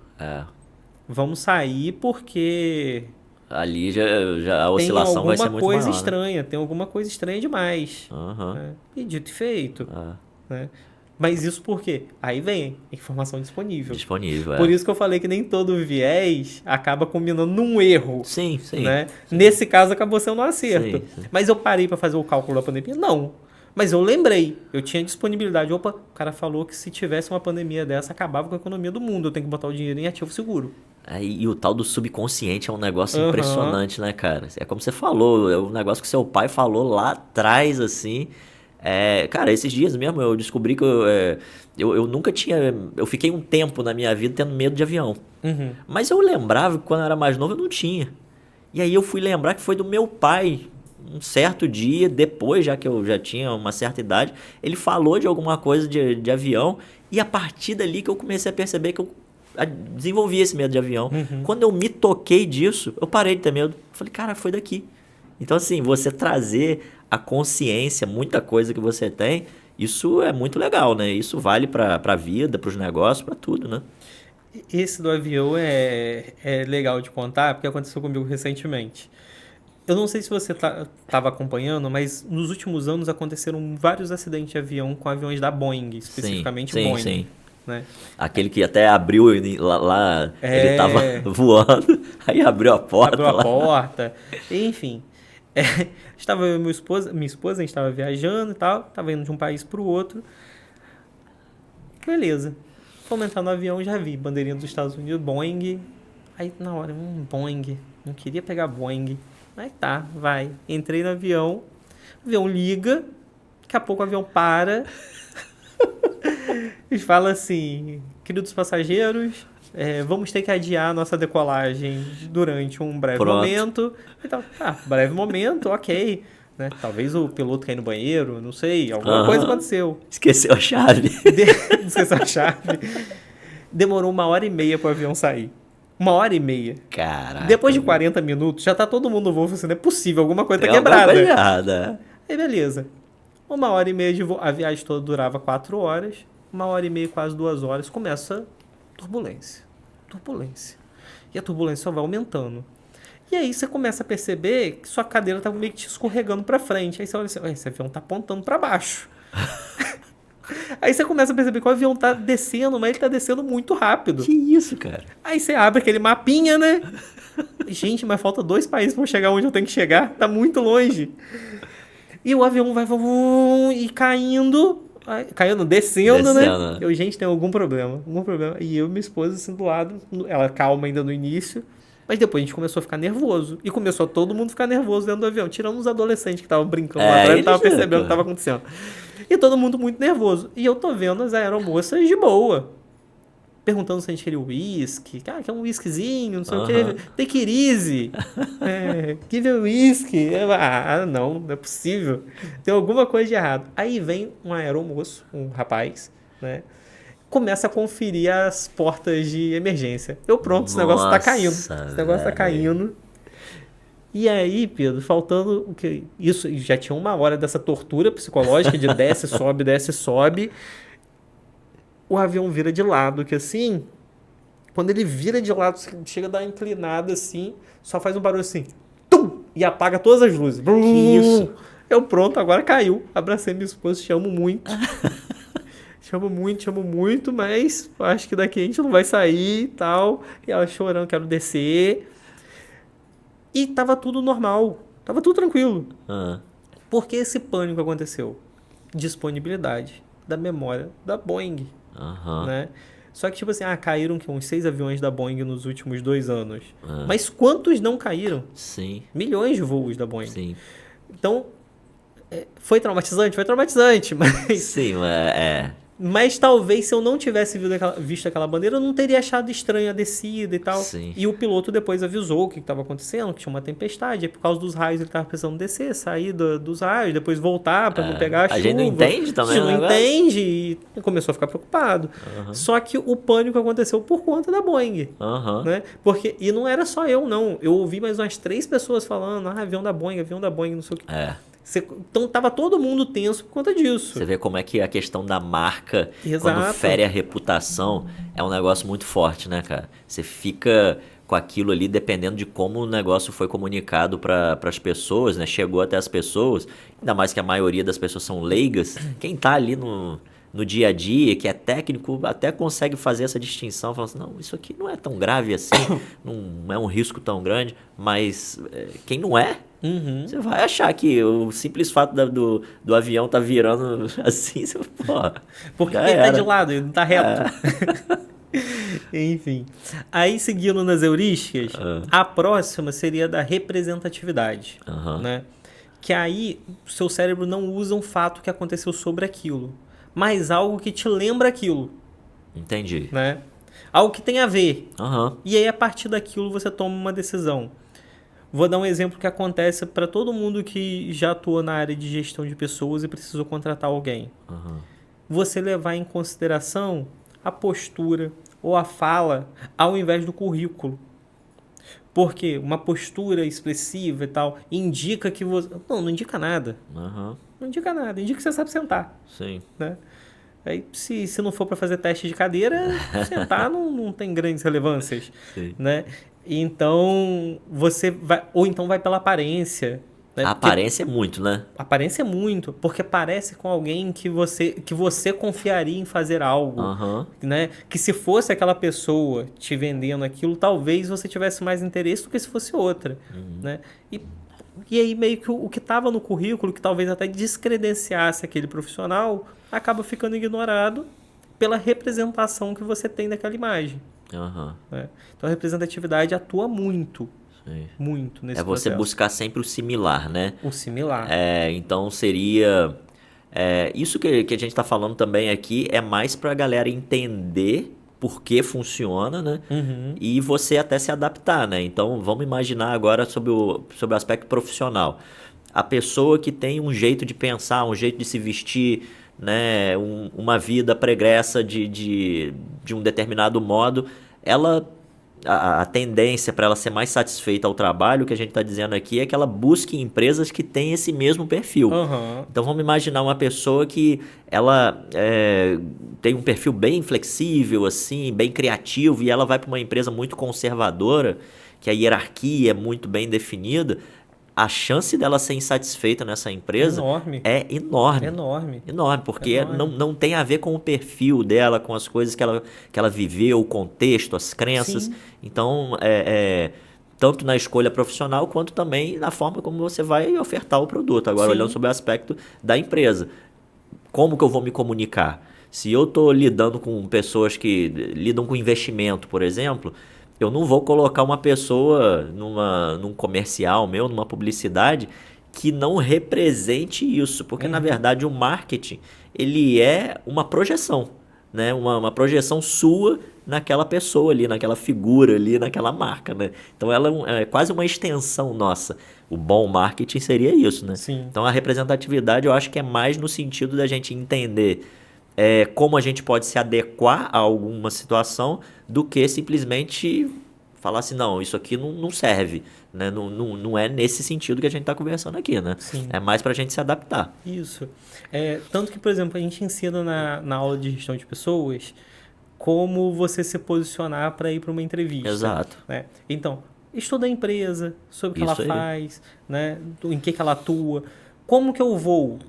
[SPEAKER 1] Vamos sair porque
[SPEAKER 2] Ali já a oscilação vai ser muito maior, né?
[SPEAKER 1] Tem alguma coisa estranha demais.
[SPEAKER 2] Aham.
[SPEAKER 1] Né? E dito e feito.
[SPEAKER 2] Ah,
[SPEAKER 1] Né? Mas isso por quê? Aí vem a informação disponível.
[SPEAKER 2] disponível,
[SPEAKER 1] Por isso que eu falei que nem todo viés acaba combinando num erro.
[SPEAKER 2] Sim, sim.
[SPEAKER 1] Né? Nesse caso acabou sendo um acerto.
[SPEAKER 2] Sim.
[SPEAKER 1] Mas eu parei para fazer o cálculo da pandemia? Não. Mas eu lembrei, eu tinha disponibilidade. Opa, o cara falou que se tivesse uma pandemia dessa, acabava com a economia do mundo. Eu tenho que botar o dinheiro em ativo seguro.
[SPEAKER 2] E o tal do subconsciente é um negócio
[SPEAKER 1] Aham.
[SPEAKER 2] impressionante, né, cara? É como você falou, é um negócio que seu pai falou lá atrás, assim. Cara, esses dias mesmo eu descobri que eu nunca tinha. Eu fiquei um tempo na minha vida tendo medo de avião.
[SPEAKER 1] Uhum.
[SPEAKER 2] Mas eu lembrava que quando eu era mais novo eu não tinha. E aí eu fui lembrar que foi do meu pai. Um certo dia, depois, já que eu já tinha uma certa idade, ele falou de alguma coisa de avião. E a partir dali que eu comecei a perceber que eu desenvolvi esse medo de avião.
[SPEAKER 1] Uhum.
[SPEAKER 2] Quando eu me toquei disso, eu parei de ter medo. Falei, cara, foi daqui. Então, assim, você trazer a consciência, muita coisa que você tem, isso é muito legal, né? Isso vale pra vida, pros negócios, pra tudo, né?
[SPEAKER 1] Esse do avião é legal de contar, porque aconteceu comigo recentemente. Eu não sei se você estava acompanhando, mas nos últimos anos aconteceram vários acidentes de avião com aviões da Boeing, especificamente
[SPEAKER 2] sim,
[SPEAKER 1] Boeing.
[SPEAKER 2] sim.
[SPEAKER 1] Né?
[SPEAKER 2] Aquele que até abriu lá ele tava voando, aí abriu a porta.
[SPEAKER 1] Abriu a porta, enfim. Estava eu e minha esposa, a gente estava viajando e tal, estava indo de um país para o outro. Beleza. Fomos entrar no avião, já vi bandeirinha dos Estados Unidos, Boeing. Aí na hora, Boeing, não queria pegar Boeing. Aí tá, vai. Entrei no avião, o avião liga, daqui a pouco o avião para. Eles falam assim, queridos passageiros, vamos ter que adiar nossa decolagem durante um breve momento. Então, breve momento, ok. Né? Talvez o piloto caia no banheiro, não sei, alguma coisa aconteceu.
[SPEAKER 2] Esqueceu a chave.
[SPEAKER 1] Esqueceu a chave. Demorou 1h30 para o avião sair. 1h30.
[SPEAKER 2] Caraca.
[SPEAKER 1] Depois de 40 minutos, já tá todo mundo no voo, assim, não é possível, alguma coisa tá
[SPEAKER 2] Tem alguma
[SPEAKER 1] quebrada.
[SPEAKER 2] coisa errada.
[SPEAKER 1] Aí beleza. 1h30 de voo, a viagem toda durava 4 horas, 1h30, quase 2 horas, começa turbulência. E a turbulência só vai aumentando. E aí você começa a perceber que sua cadeira tá meio que te escorregando pra frente. Aí você olha assim, esse avião tá apontando pra baixo. Aí você começa a perceber que o avião tá descendo, mas ele tá descendo muito rápido.
[SPEAKER 2] Que isso, cara?
[SPEAKER 1] Aí você abre aquele mapinha, né? Gente, mas falta 2 países pra eu chegar onde eu tenho que chegar. Tá muito longe. E o avião vai e caindo, descendo, né? Gente, tem algum problema. E eu e minha esposa assim do lado, ela calma ainda no início, mas depois a gente começou a ficar nervoso. E começou todo mundo a ficar nervoso dentro do avião, tirando os adolescentes que estavam brincando lá atrás, estavam percebendo o que estava acontecendo. E todo mundo muito nervoso. E eu tô vendo as aeromoças de boa, perguntando se a gente queria uísque. Quer um uísquezinho, não sei o que. Take it easy. Give a whisky. Não é possível. Tem alguma coisa de errado. Aí vem um aeromoço, um rapaz, né? Começa a conferir as portas de emergência. Esse negócio tá caindo. Esse negócio tá caindo. E aí, Pedro, faltando o que? Isso já tinha 1 hora dessa tortura psicológica de desce, sobe. O avião vira de lado, que assim, quando ele vira de lado, chega a dar uma inclinada assim, só faz um barulho assim, tum, e apaga todas as luzes.
[SPEAKER 2] Que isso?
[SPEAKER 1] Eu pronto, agora caiu. Abracei minha esposa, te amo muito. Te amo muito, mas acho que daqui a gente não vai sair e tal. E ela chorando, quero descer. E tava tudo normal, tava tudo tranquilo. Por que esse pânico aconteceu? Disponibilidade da memória da Boeing. Né? Só que, tipo assim, caíram uns 6 aviões da Boeing nos últimos 2 anos. Mas quantos não caíram?
[SPEAKER 2] Sim.
[SPEAKER 1] Milhões de voos da Boeing.
[SPEAKER 2] Sim.
[SPEAKER 1] Então, foi traumatizante? Foi traumatizante, mas...
[SPEAKER 2] Sim,
[SPEAKER 1] Mas talvez se eu não tivesse visto aquela bandeira, eu não teria achado estranha a descida e tal.
[SPEAKER 2] Sim.
[SPEAKER 1] E o piloto depois avisou o que estava acontecendo, que tinha uma tempestade. E por causa dos raios ele estava precisando descer, sair dos raios, depois voltar para não pegar a chuva.
[SPEAKER 2] A gente não entende também.
[SPEAKER 1] A gente não entende e começou a ficar preocupado. Só que o pânico aconteceu por conta da Boeing. Né? E não era só eu, não. Eu ouvi mais umas 3 pessoas falando, avião da Boeing, não sei o que. Então tava todo mundo tenso por conta disso.
[SPEAKER 2] Você vê como é que a questão da marca,
[SPEAKER 1] Exato.
[SPEAKER 2] quando fere a reputação, é um negócio muito forte, né, cara? Você fica com aquilo ali, dependendo de como o negócio foi comunicado para as pessoas, né? Chegou até as pessoas, ainda mais que a maioria das pessoas são leigas. Quem tá ali no dia a dia, que é técnico, até consegue fazer essa distinção, falando assim, não, isso aqui não é tão grave assim, não é um risco tão grande, mas quem não é, você vai achar que o simples fato do avião tá virando assim, você, pô,
[SPEAKER 1] Porque
[SPEAKER 2] já
[SPEAKER 1] ele tá de
[SPEAKER 2] era.
[SPEAKER 1] lado, ele não tá reto. Enfim. Aí, seguindo nas heurísticas, a próxima seria da representatividade,
[SPEAKER 2] Aham.
[SPEAKER 1] né? Que aí o seu cérebro não usa um fato que aconteceu sobre aquilo, mas algo que te lembra aquilo,
[SPEAKER 2] Entendi.
[SPEAKER 1] né? Algo que tem a ver.
[SPEAKER 2] Aham.
[SPEAKER 1] E aí, a partir daquilo, você toma uma decisão. Vou dar um exemplo que acontece para todo mundo que já atua na área de gestão de pessoas e precisou contratar alguém.
[SPEAKER 2] Aham.
[SPEAKER 1] Você levar em consideração a postura ou a fala ao invés do currículo. Porque uma postura expressiva e tal indica que você... Não indica nada.
[SPEAKER 2] Aham.
[SPEAKER 1] Não indica nada. Indica que você sabe sentar,
[SPEAKER 2] Sim.
[SPEAKER 1] né? Aí, se não for para fazer teste de cadeira, sentar não tem grandes relevâncias,
[SPEAKER 2] Sim.
[SPEAKER 1] né? Então, você vai... Ou então vai pela aparência, né?
[SPEAKER 2] A
[SPEAKER 1] Porque
[SPEAKER 2] aparência é muito, né?
[SPEAKER 1] aparência é muito, porque parece com alguém que você confiaria em fazer algo,
[SPEAKER 2] Aham.
[SPEAKER 1] né? Que se fosse aquela pessoa te vendendo aquilo, talvez você tivesse mais interesse do que se fosse outra, né? E aí meio que o que estava no currículo, que talvez até descredenciasse aquele profissional, acaba ficando ignorado pela representação que você tem daquela imagem,
[SPEAKER 2] Aham.
[SPEAKER 1] né? Então a representatividade atua muito,
[SPEAKER 2] Sim.
[SPEAKER 1] muito nesse
[SPEAKER 2] É você
[SPEAKER 1] processo.
[SPEAKER 2] buscar sempre o similar, né?
[SPEAKER 1] O similar.
[SPEAKER 2] Então seria. Isso que a gente está falando também aqui é mais para a galera entender por que funciona, né? E você até se adaptar, né? Então vamos imaginar agora sobre o aspecto profissional. A pessoa que tem um jeito de pensar, um jeito de se vestir, né? Uma vida pregressa de um determinado modo, ela. A tendência para ela ser mais satisfeita ao trabalho, que a gente está dizendo aqui, é que ela busque empresas que têm esse mesmo perfil.
[SPEAKER 1] Aham.
[SPEAKER 2] Então vamos imaginar uma pessoa que ela tem um perfil bem flexível, assim, bem criativo, e ela vai para uma empresa muito conservadora, que a hierarquia é muito bem definida. A chance dela ser insatisfeita nessa empresa
[SPEAKER 1] Enorme.
[SPEAKER 2] é enorme.
[SPEAKER 1] Enorme.
[SPEAKER 2] Enorme, porque
[SPEAKER 1] Enorme.
[SPEAKER 2] não tem a ver com o perfil dela, com as coisas que ela viveu, o contexto, as crenças.
[SPEAKER 1] Sim.
[SPEAKER 2] Então, tanto na escolha profissional, quanto também na forma como você vai ofertar o produto. Agora,
[SPEAKER 1] Sim.
[SPEAKER 2] olhando sobre o aspecto da empresa. Como que eu vou me comunicar? Se eu estou lidando com pessoas que lidam com investimento, por exemplo, eu não vou colocar uma pessoa num comercial meu, numa publicidade, que não represente isso. Porque, na verdade, o marketing, ele é uma projeção, né? Uma projeção sua naquela pessoa ali, naquela figura ali, naquela marca, né? Então, ela é quase uma extensão nossa. O bom marketing seria isso, né?
[SPEAKER 1] Sim.
[SPEAKER 2] Então, a representatividade, eu acho que é mais no sentido da gente entender como a gente pode se adequar a alguma situação do que simplesmente falar assim, não, isso aqui não serve, né? Não é nesse sentido que a gente está conversando aqui, né?
[SPEAKER 1] Sim.
[SPEAKER 2] É mais para a gente se adaptar.
[SPEAKER 1] Isso. Tanto que, por exemplo, a gente ensina na aula de gestão de pessoas como você se posicionar para ir para uma entrevista.
[SPEAKER 2] Exato.
[SPEAKER 1] Né? Então, estuda a empresa, sobre o que
[SPEAKER 2] Isso
[SPEAKER 1] ela
[SPEAKER 2] aí.
[SPEAKER 1] faz, né? Em que ela atua, como que eu vou,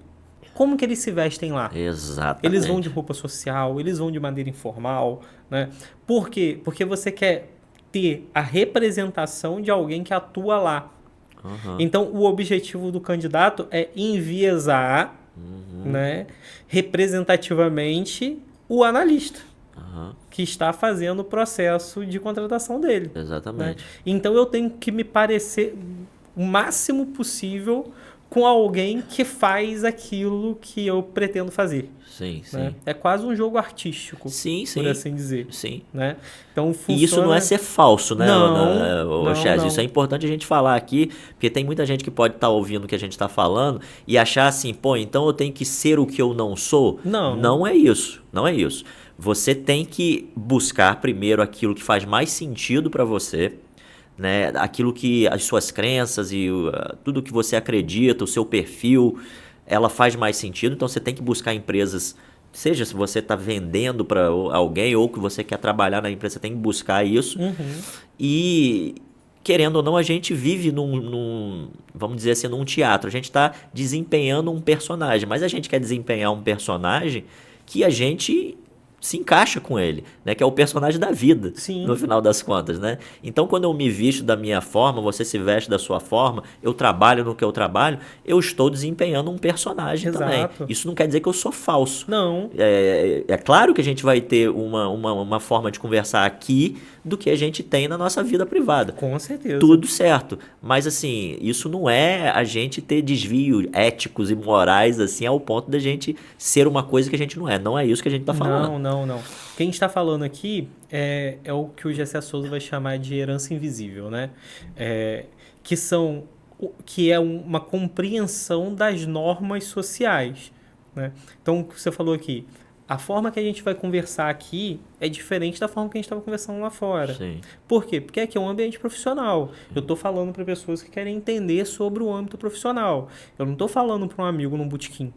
[SPEAKER 1] como que eles se vestem lá.
[SPEAKER 2] Exatamente.
[SPEAKER 1] Eles vão de roupa social, eles vão de maneira informal, né? Por quê? Porque você quer ter a representação de alguém que atua lá.
[SPEAKER 2] Uhum.
[SPEAKER 1] Então, o objetivo do candidato é enviesar, né, representativamente o analista
[SPEAKER 2] Uhum.
[SPEAKER 1] que está fazendo o processo de contratação dele. Né?
[SPEAKER 2] Exatamente.
[SPEAKER 1] Então, eu tenho que me parecer o máximo possível com alguém que faz aquilo que eu pretendo fazer.
[SPEAKER 2] Sim, sim.
[SPEAKER 1] Né? É quase um jogo artístico,
[SPEAKER 2] Sim, sim.
[SPEAKER 1] por assim dizer.
[SPEAKER 2] Sim.
[SPEAKER 1] Né? Então,
[SPEAKER 2] E isso não é ser falso, né,
[SPEAKER 1] Não,
[SPEAKER 2] Chaz?
[SPEAKER 1] não.
[SPEAKER 2] Isso é importante a gente falar aqui, porque tem muita gente que pode estar ouvindo o que a gente está falando e achar assim, pô, então eu tenho que ser o que eu não sou?
[SPEAKER 1] Não.
[SPEAKER 2] Não é isso. Não é isso. Você tem que buscar primeiro aquilo que faz mais sentido para você, né? Aquilo que as suas crenças e tudo que você acredita, o seu perfil, ela faz mais sentido. Então você tem que buscar empresas seja se você está vendendo para alguém ou que você quer trabalhar na empresa, você tem que buscar isso. E, querendo ou não, a gente vive vamos dizer assim, num teatro. A gente está desempenhando um personagem, mas a gente quer desempenhar um personagem que a gente se encaixa com ele, né? Que é o personagem da vida,
[SPEAKER 1] Sim.
[SPEAKER 2] no final das contas, né? Então, quando eu me visto da minha forma, você se veste da sua forma, eu trabalho no que eu trabalho, eu estou desempenhando um personagem também.
[SPEAKER 1] Exato.
[SPEAKER 2] Isso não quer dizer que eu sou falso.
[SPEAKER 1] Não.
[SPEAKER 2] É claro que a gente vai ter uma forma de conversar aqui do que a gente tem na nossa vida privada.
[SPEAKER 1] Com certeza.
[SPEAKER 2] Tudo certo. Mas, assim, isso não é a gente ter desvios éticos e morais, assim, ao ponto da gente ser uma coisa que a gente não é. Não é isso que a gente tá falando.
[SPEAKER 1] Não. O que a gente está falando aqui é o que o Gessé Souza vai chamar de herança invisível, né? Que é uma compreensão das normas sociais, né? Então, o que você falou aqui, a forma que a gente vai conversar aqui é diferente da forma que a gente estava conversando lá fora.
[SPEAKER 2] Sim.
[SPEAKER 1] Por quê? Porque aqui é um ambiente profissional. Eu estou falando para pessoas que querem entender sobre o âmbito profissional. Eu não estou falando para um amigo num botequim.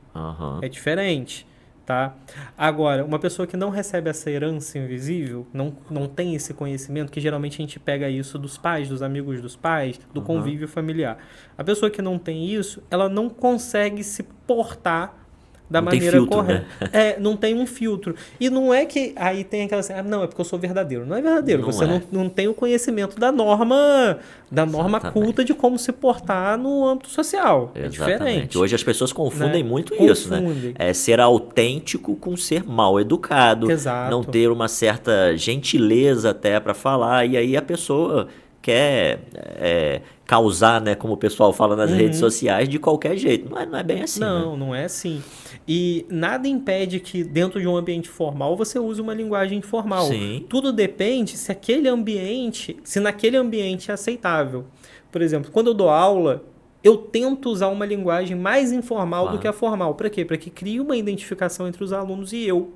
[SPEAKER 1] É diferente. Tá? Agora, uma pessoa que não recebe essa herança invisível, não tem esse conhecimento, que geralmente a gente pega isso dos pais, dos amigos dos pais, do convívio familiar. A pessoa que não tem isso, ela não consegue se portar da
[SPEAKER 2] Não tem
[SPEAKER 1] maneira
[SPEAKER 2] filtro,
[SPEAKER 1] correta.
[SPEAKER 2] né?
[SPEAKER 1] Não tem um filtro. E não é que aí tem aquela assim, não, é porque eu sou verdadeiro. Não é verdadeiro.
[SPEAKER 2] Não
[SPEAKER 1] Você
[SPEAKER 2] é.
[SPEAKER 1] não tem o conhecimento da norma
[SPEAKER 2] Exatamente.
[SPEAKER 1] culta de como se portar no âmbito social. É
[SPEAKER 2] Exatamente.
[SPEAKER 1] diferente.
[SPEAKER 2] Hoje as pessoas confundem
[SPEAKER 1] Né?
[SPEAKER 2] muito isso, né?
[SPEAKER 1] Confundem.
[SPEAKER 2] É ser autêntico com ser mal educado,
[SPEAKER 1] Exato.
[SPEAKER 2] não ter uma certa gentileza até para falar, e aí a pessoa quer causar, né, como o pessoal fala nas redes sociais, de qualquer jeito. Não é bem assim, né?
[SPEAKER 1] Não é assim. E nada impede que dentro de um ambiente formal você use uma linguagem informal.
[SPEAKER 2] Sim.
[SPEAKER 1] Tudo depende se naquele ambiente é aceitável. Por exemplo, quando eu dou aula, eu tento usar uma linguagem mais informal do que a formal. Para quê? Para que crie uma identificação entre os alunos e eu.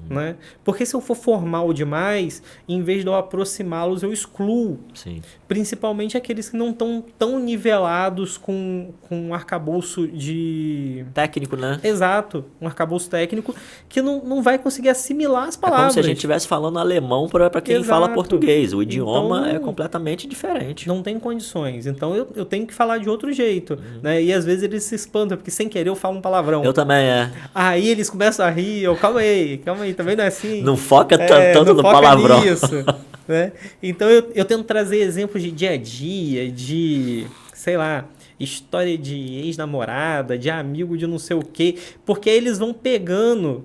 [SPEAKER 1] Né? Porque se eu for formal demais, em vez de eu aproximá-los, eu excluo.
[SPEAKER 2] Sim.
[SPEAKER 1] Principalmente aqueles que não estão tão nivelados com um arcabouço de...
[SPEAKER 2] Técnico, né?
[SPEAKER 1] Exato, um arcabouço técnico que não vai conseguir assimilar as
[SPEAKER 2] É
[SPEAKER 1] palavras.
[SPEAKER 2] como se a gente estivesse falando alemão para quem fala
[SPEAKER 1] Exato.
[SPEAKER 2] português. O idioma
[SPEAKER 1] Então,
[SPEAKER 2] é completamente diferente.
[SPEAKER 1] Não tem condições. Então eu tenho que falar de outro jeito. Né? E às vezes eles se espantam, porque sem querer eu falo um palavrão.
[SPEAKER 2] Eu também,
[SPEAKER 1] Aí eles começam a rir, calma aí, também não é assim.
[SPEAKER 2] Não foca tanto
[SPEAKER 1] não
[SPEAKER 2] no
[SPEAKER 1] foca
[SPEAKER 2] palavrão.
[SPEAKER 1] nisso, né? Então eu tento trazer exemplos de dia a dia, de, sei lá, história de ex-namorada, de amigo de não sei o quê, porque aí eles vão pegando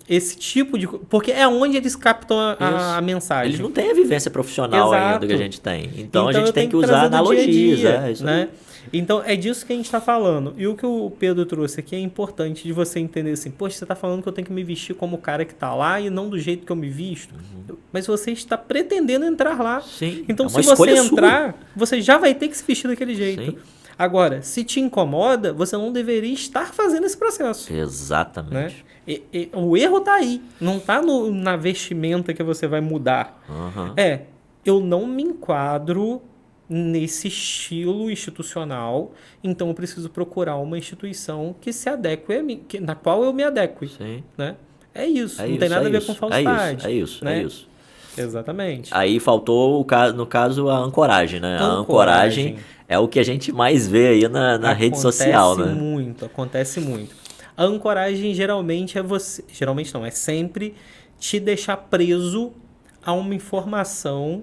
[SPEAKER 1] esse tipo de... Porque é onde eles captam a mensagem.
[SPEAKER 2] Eles não têm a vivência profissional
[SPEAKER 1] Exato.
[SPEAKER 2] ainda que a gente tem. Então a gente
[SPEAKER 1] eu
[SPEAKER 2] tem
[SPEAKER 1] tenho
[SPEAKER 2] que usar
[SPEAKER 1] trazer do
[SPEAKER 2] analogias.
[SPEAKER 1] dia a dia,
[SPEAKER 2] Isso
[SPEAKER 1] né?
[SPEAKER 2] aí.
[SPEAKER 1] Então é disso que a gente está falando. E o que o Pedro trouxe aqui é importante de você entender assim, poxa, você está falando que eu tenho que me vestir como o cara que está lá e não do jeito que eu me visto. Mas você está pretendendo entrar lá.
[SPEAKER 2] Sim,
[SPEAKER 1] Então
[SPEAKER 2] é uma
[SPEAKER 1] se você
[SPEAKER 2] escolha
[SPEAKER 1] entrar, você já vai ter que se vestir daquele jeito.
[SPEAKER 2] Sim.
[SPEAKER 1] Agora, se te incomoda, você não deveria estar fazendo esse processo.
[SPEAKER 2] Exatamente.
[SPEAKER 1] Né? O erro está aí. Não está na vestimenta que você vai mudar. Eu não me enquadro nesse estilo institucional, então eu preciso procurar uma instituição que se adeque a mim, na qual eu me adeque.
[SPEAKER 2] Sim.
[SPEAKER 1] Né? É isso, não tem nada a ver com falsidade.
[SPEAKER 2] É isso.
[SPEAKER 1] Exatamente.
[SPEAKER 2] Aí faltou, no caso, a ancoragem, né? A ancoragem é o que a gente mais vê aí na rede social, né?
[SPEAKER 1] Acontece muito. A ancoragem geralmente é sempre te deixar preso a uma informação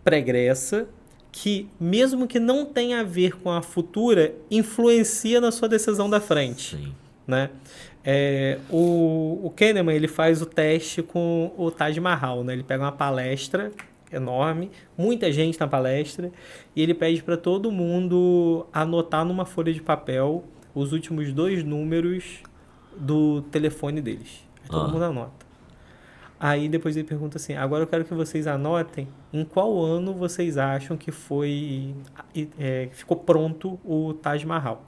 [SPEAKER 1] pregressa que, mesmo que não tenha a ver com a futura, influencia na sua decisão da frente.
[SPEAKER 2] Sim.
[SPEAKER 1] Né? O Kahneman, ele faz o teste com o Taj Mahal, né? Ele pega uma palestra enorme, muita gente na palestra, e ele pede para todo mundo anotar numa folha de papel os últimos 2 números do telefone deles. Aí todo mundo anota. Aí depois ele pergunta assim, agora eu quero que vocês anotem em qual ano vocês acham que ficou pronto o Taj Mahal.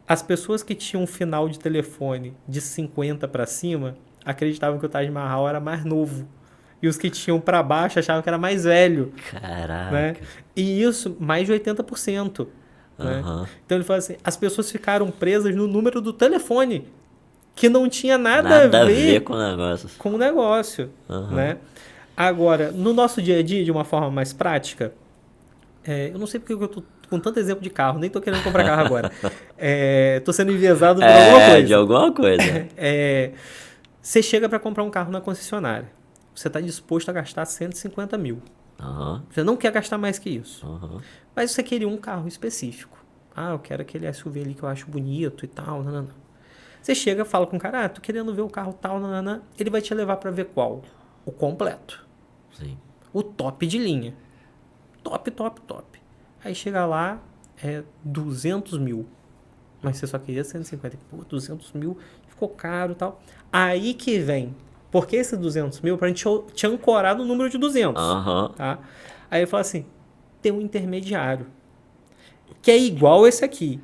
[SPEAKER 1] As pessoas que tinham um final de telefone de 50 para cima acreditavam que o Taj Mahal era mais novo. E os que tinham para baixo achavam que era mais velho.
[SPEAKER 2] Caraca.
[SPEAKER 1] Né? E isso, mais de 80%. Né? Então ele fala assim, as pessoas ficaram presas no número do telefone. que não tinha nada
[SPEAKER 2] Nada
[SPEAKER 1] a ver
[SPEAKER 2] com o negócio.
[SPEAKER 1] com o negócio, né? Agora, no nosso dia a dia, de uma forma mais prática, eu não sei porque eu tô com tanto exemplo de carro, nem tô querendo comprar carro agora. Tô sendo enviesado por alguma coisa.
[SPEAKER 2] De alguma coisa.
[SPEAKER 1] Você chega para comprar um carro na concessionária. Você está disposto a gastar 150 mil. Você não quer gastar mais que isso. Mas você queria um carro específico. Eu quero aquele SUV ali que eu acho bonito e tal. Nanana. Você chega e fala com o cara, tô querendo ver o carro tal. Nanana. Ele vai te levar para ver qual? O completo.
[SPEAKER 2] Sim.
[SPEAKER 1] O top de linha. Top, top, top. Aí chega lá, 200 mil. Mas você só queria 150. Pô, 200 mil, ficou caro e tal. Aí que vem. Porque esse 200 mil, pra gente te ancorar no número de 200. Tá? Aí ele fala assim, tem um intermediário. Que é igual esse aqui.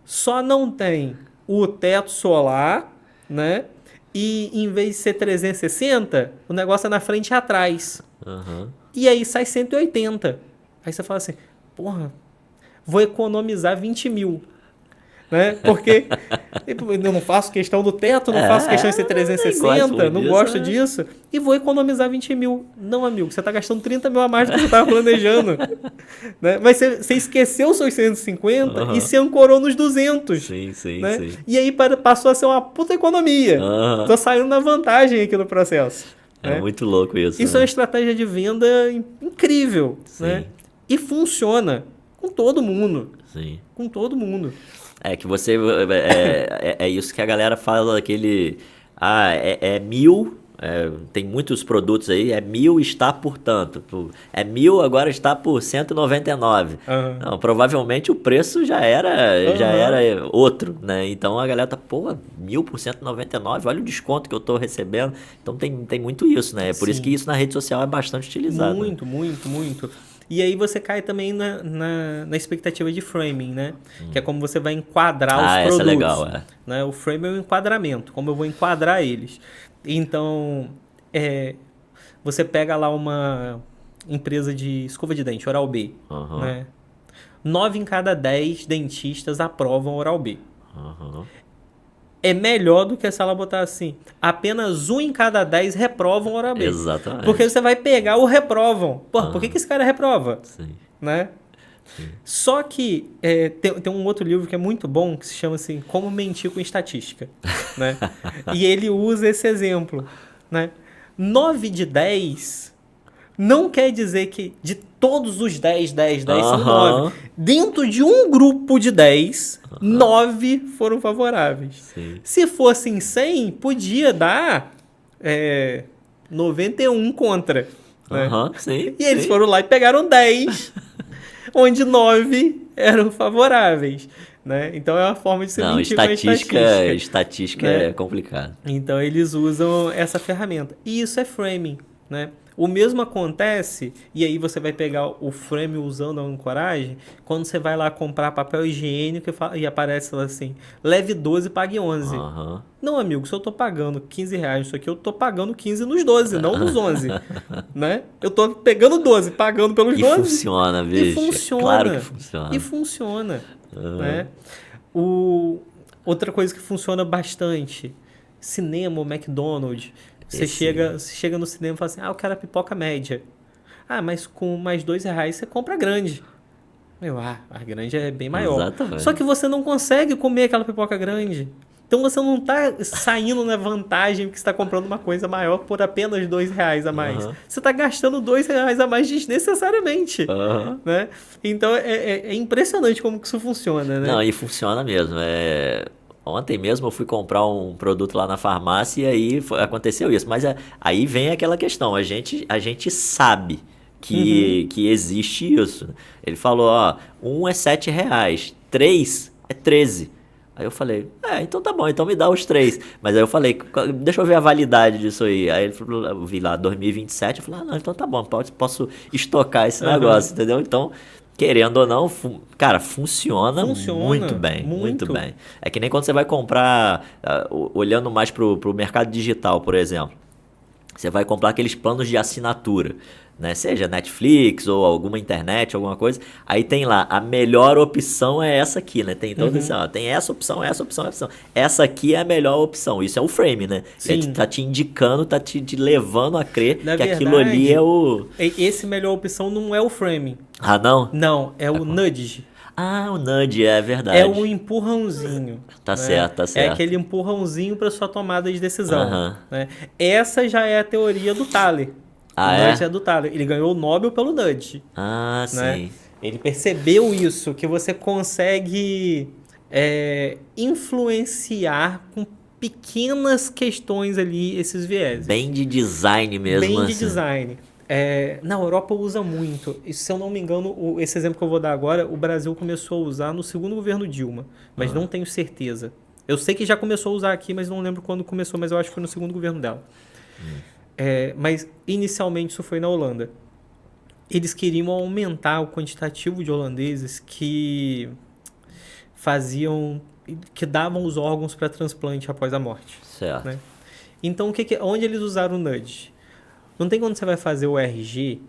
[SPEAKER 1] Só não tem o teto solar, né? E em vez de ser 360, o negócio é na frente e atrás. E aí sai 180. Aí você fala assim, porra, vou economizar 20 mil. Né? Porque eu não faço questão do teto, não faço questão de ser 360, não gosto disso. E vou economizar 20 mil. Não, amigo, você está gastando 30 mil a mais do que você estava planejando. Né? Mas você esqueceu os seus 150 e se ancorou nos 200.
[SPEAKER 2] Sim,
[SPEAKER 1] né?
[SPEAKER 2] sim.
[SPEAKER 1] E aí passou a ser uma puta economia. Tô saindo na vantagem aqui no processo.
[SPEAKER 2] É muito louco isso.
[SPEAKER 1] Isso é uma estratégia de venda incrível. Né? E funciona com todo mundo.
[SPEAKER 2] Sim.
[SPEAKER 1] Com todo mundo.
[SPEAKER 2] Que você... É isso que a galera fala, aquele... mil... tem muitos produtos aí, 1.000 está por tanto. 1.000 agora está por 199. Não, provavelmente o preço já era outro, né? Então a galera tá, 1.000 por 199, olha o desconto que eu tô recebendo. Então tem muito isso, né? É por isso que isso na rede social é bastante utilizado.
[SPEAKER 1] Muito, muito, muito. E aí você cai também na expectativa de framing, né? Que é como você vai enquadrar os produtos.
[SPEAKER 2] Essa é legal,
[SPEAKER 1] né? O frame é o enquadramento, como eu vou enquadrar eles. Então, você pega lá uma empresa de escova de dente, Oral-B. Né? 9 em cada 10 dentistas aprovam Oral-B. É melhor do que se ela botar assim, apenas 1 em cada 10 reprovam Oral-B.
[SPEAKER 2] Exatamente.
[SPEAKER 1] Porque você vai pegar o reprovam. Por que esse cara reprova?
[SPEAKER 2] Sim.
[SPEAKER 1] Né? Sim. Só que tem um outro livro que é muito bom, que se chama assim, Como Mentir com Estatística. Né? E ele usa esse exemplo. Né? 9 de 10 não quer dizer que de todos os 10 são 9. Dentro de um grupo de 10, 9 foram favoráveis.
[SPEAKER 2] Sim.
[SPEAKER 1] Se fossem 100, podia dar 91 contra. Né?
[SPEAKER 2] Sim,
[SPEAKER 1] e eles foram lá e pegaram 10, onde 9 eram favoráveis. Né? Então é uma forma de se mentir com a estatística.
[SPEAKER 2] Estatística
[SPEAKER 1] né?
[SPEAKER 2] É complicado.
[SPEAKER 1] Então eles usam essa ferramenta. E isso é framing. Né? O mesmo acontece, e aí você vai pegar o frame usando a ancoragem, quando você vai lá comprar papel higiênico e aparece lá assim, leve 12, pague 11. Não, amigo, se eu tô pagando 15 reais isso aqui, eu tô pagando 15 nos 12, não nos 11. Né? Eu tô pegando 12, pagando pelos 12.
[SPEAKER 2] E funciona, bicho.
[SPEAKER 1] E funciona.
[SPEAKER 2] Claro que funciona.
[SPEAKER 1] E funciona. Né? Outra coisa que funciona bastante, cinema, McDonald's. Você chega no cinema e fala assim, eu quero a pipoca média. Mas com mais R$2 você compra a grande. A grande é bem maior.
[SPEAKER 2] Exatamente.
[SPEAKER 1] Só que você não consegue comer aquela pipoca grande. Então você não está saindo na vantagem porque você está comprando uma coisa maior por apenas R$2 a mais. Você está gastando R$2 a mais desnecessariamente. Né? Então é impressionante como que isso funciona. Né?
[SPEAKER 2] Não, e funciona mesmo. Ontem mesmo eu fui comprar um produto lá na farmácia e aí aconteceu isso. Mas aí vem aquela questão, a gente sabe que existe isso. Ele falou, 1 é R$7, 3 é 13. Aí eu falei, então tá bom, então me dá os 3. Mas aí eu falei, deixa eu ver a validade disso aí. Aí ele falou, eu vi lá 2027, eu falei, não, então tá bom, posso estocar esse negócio, entendeu? Então... Querendo ou não, cara, funciona muito bem, muito bem. É que nem quando você vai comprar, olhando mais pro mercado digital, por exemplo. você vai comprar aqueles planos de assinatura, né? Seja Netflix ou alguma internet, alguma coisa. Aí tem lá, a melhor opção é essa aqui, né? Tem toda assim, ó, tem essa opção, essa opção, essa opção. Essa aqui é a melhor opção. Isso é o frame, né?
[SPEAKER 1] Sim.
[SPEAKER 2] Tá te indicando, tá te levando a crer
[SPEAKER 1] Na
[SPEAKER 2] que
[SPEAKER 1] verdade,
[SPEAKER 2] aquilo ali é o...
[SPEAKER 1] esse melhor opção não é o framing.
[SPEAKER 2] Ah, não?
[SPEAKER 1] Não, é o nudge.
[SPEAKER 2] Ah, o nudge, é verdade.
[SPEAKER 1] É o empurrãozinho.
[SPEAKER 2] Tá
[SPEAKER 1] né?
[SPEAKER 2] certo, tá
[SPEAKER 1] É
[SPEAKER 2] certo.
[SPEAKER 1] aquele empurrãozinho para sua tomada de decisão.
[SPEAKER 2] Aham.
[SPEAKER 1] Né? Essa já é a teoria do Thaler.
[SPEAKER 2] Ah,
[SPEAKER 1] o
[SPEAKER 2] é?
[SPEAKER 1] nudge é do Thaler. Ele ganhou o Nobel pelo nudge.
[SPEAKER 2] Ah,
[SPEAKER 1] Né?
[SPEAKER 2] sim.
[SPEAKER 1] Ele percebeu isso, que você consegue influenciar com pequenas questões ali esses vieses.
[SPEAKER 2] Bem de design mesmo,
[SPEAKER 1] Bem de
[SPEAKER 2] assim.
[SPEAKER 1] design. Na Europa usa muito. E, se eu não me engano, esse exemplo que eu vou dar agora, o Brasil começou a usar no segundo governo Dilma, mas não tenho certeza. Eu sei que já começou a usar aqui, mas não lembro quando começou, mas eu acho que foi no segundo governo dela. Mas inicialmente isso foi na Holanda. Eles queriam aumentar o quantitativo de holandeses que davam os órgãos para transplante após a morte.
[SPEAKER 2] Certo.
[SPEAKER 1] Né? Então, onde eles usaram o nudge? Não tem quando você vai fazer o RG,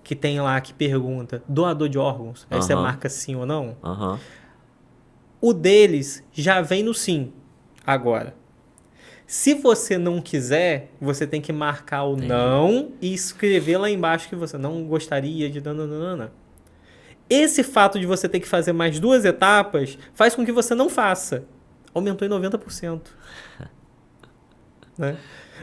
[SPEAKER 1] que tem lá que pergunta, doador de órgãos, aí você marca sim ou não?
[SPEAKER 2] Aham.
[SPEAKER 1] O deles já vem no sim, agora. Se você não quiser, você tem que marcar o não e escrever lá embaixo que você não gostaria de... Nananana. Esse fato de você ter que fazer mais 2 etapas faz com que você não faça. Aumentou em 90%. Né?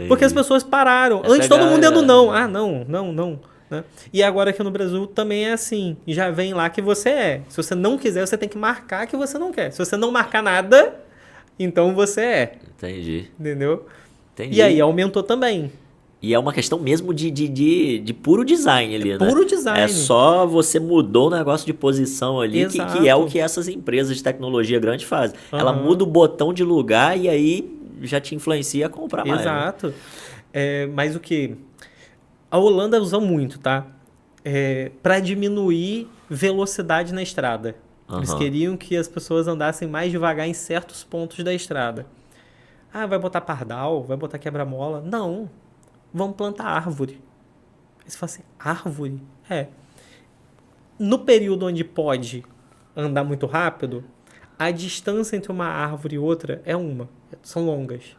[SPEAKER 1] Porque as pessoas pararam. Antes todo mundo ia no não. Ah, não. Né? E agora aqui no Brasil também é assim. Já vem lá que você é. Se você não quiser, você tem que marcar que você não quer. Se você não marcar nada, então você é.
[SPEAKER 2] Entendi.
[SPEAKER 1] Entendeu?
[SPEAKER 2] Entendi.
[SPEAKER 1] E aí aumentou também.
[SPEAKER 2] E é uma questão mesmo de puro design ali, né?
[SPEAKER 1] Puro design.
[SPEAKER 2] É só você mudou o negócio de posição ali, que é o que essas empresas de tecnologia grande fazem. Ela muda o botão de lugar e aí já te influencia a comprar mais.
[SPEAKER 1] Exato. Mas o que? A Holanda usa muito, tá? Para diminuir velocidade na estrada. Eles queriam que as pessoas andassem mais devagar em certos pontos da estrada. Ah, vai botar pardal? Vai botar quebra-mola? Não. Vamos plantar árvore. Aí você fala assim, árvore? No período onde pode andar muito rápido, a distância entre uma árvore e outra é uma. São longas.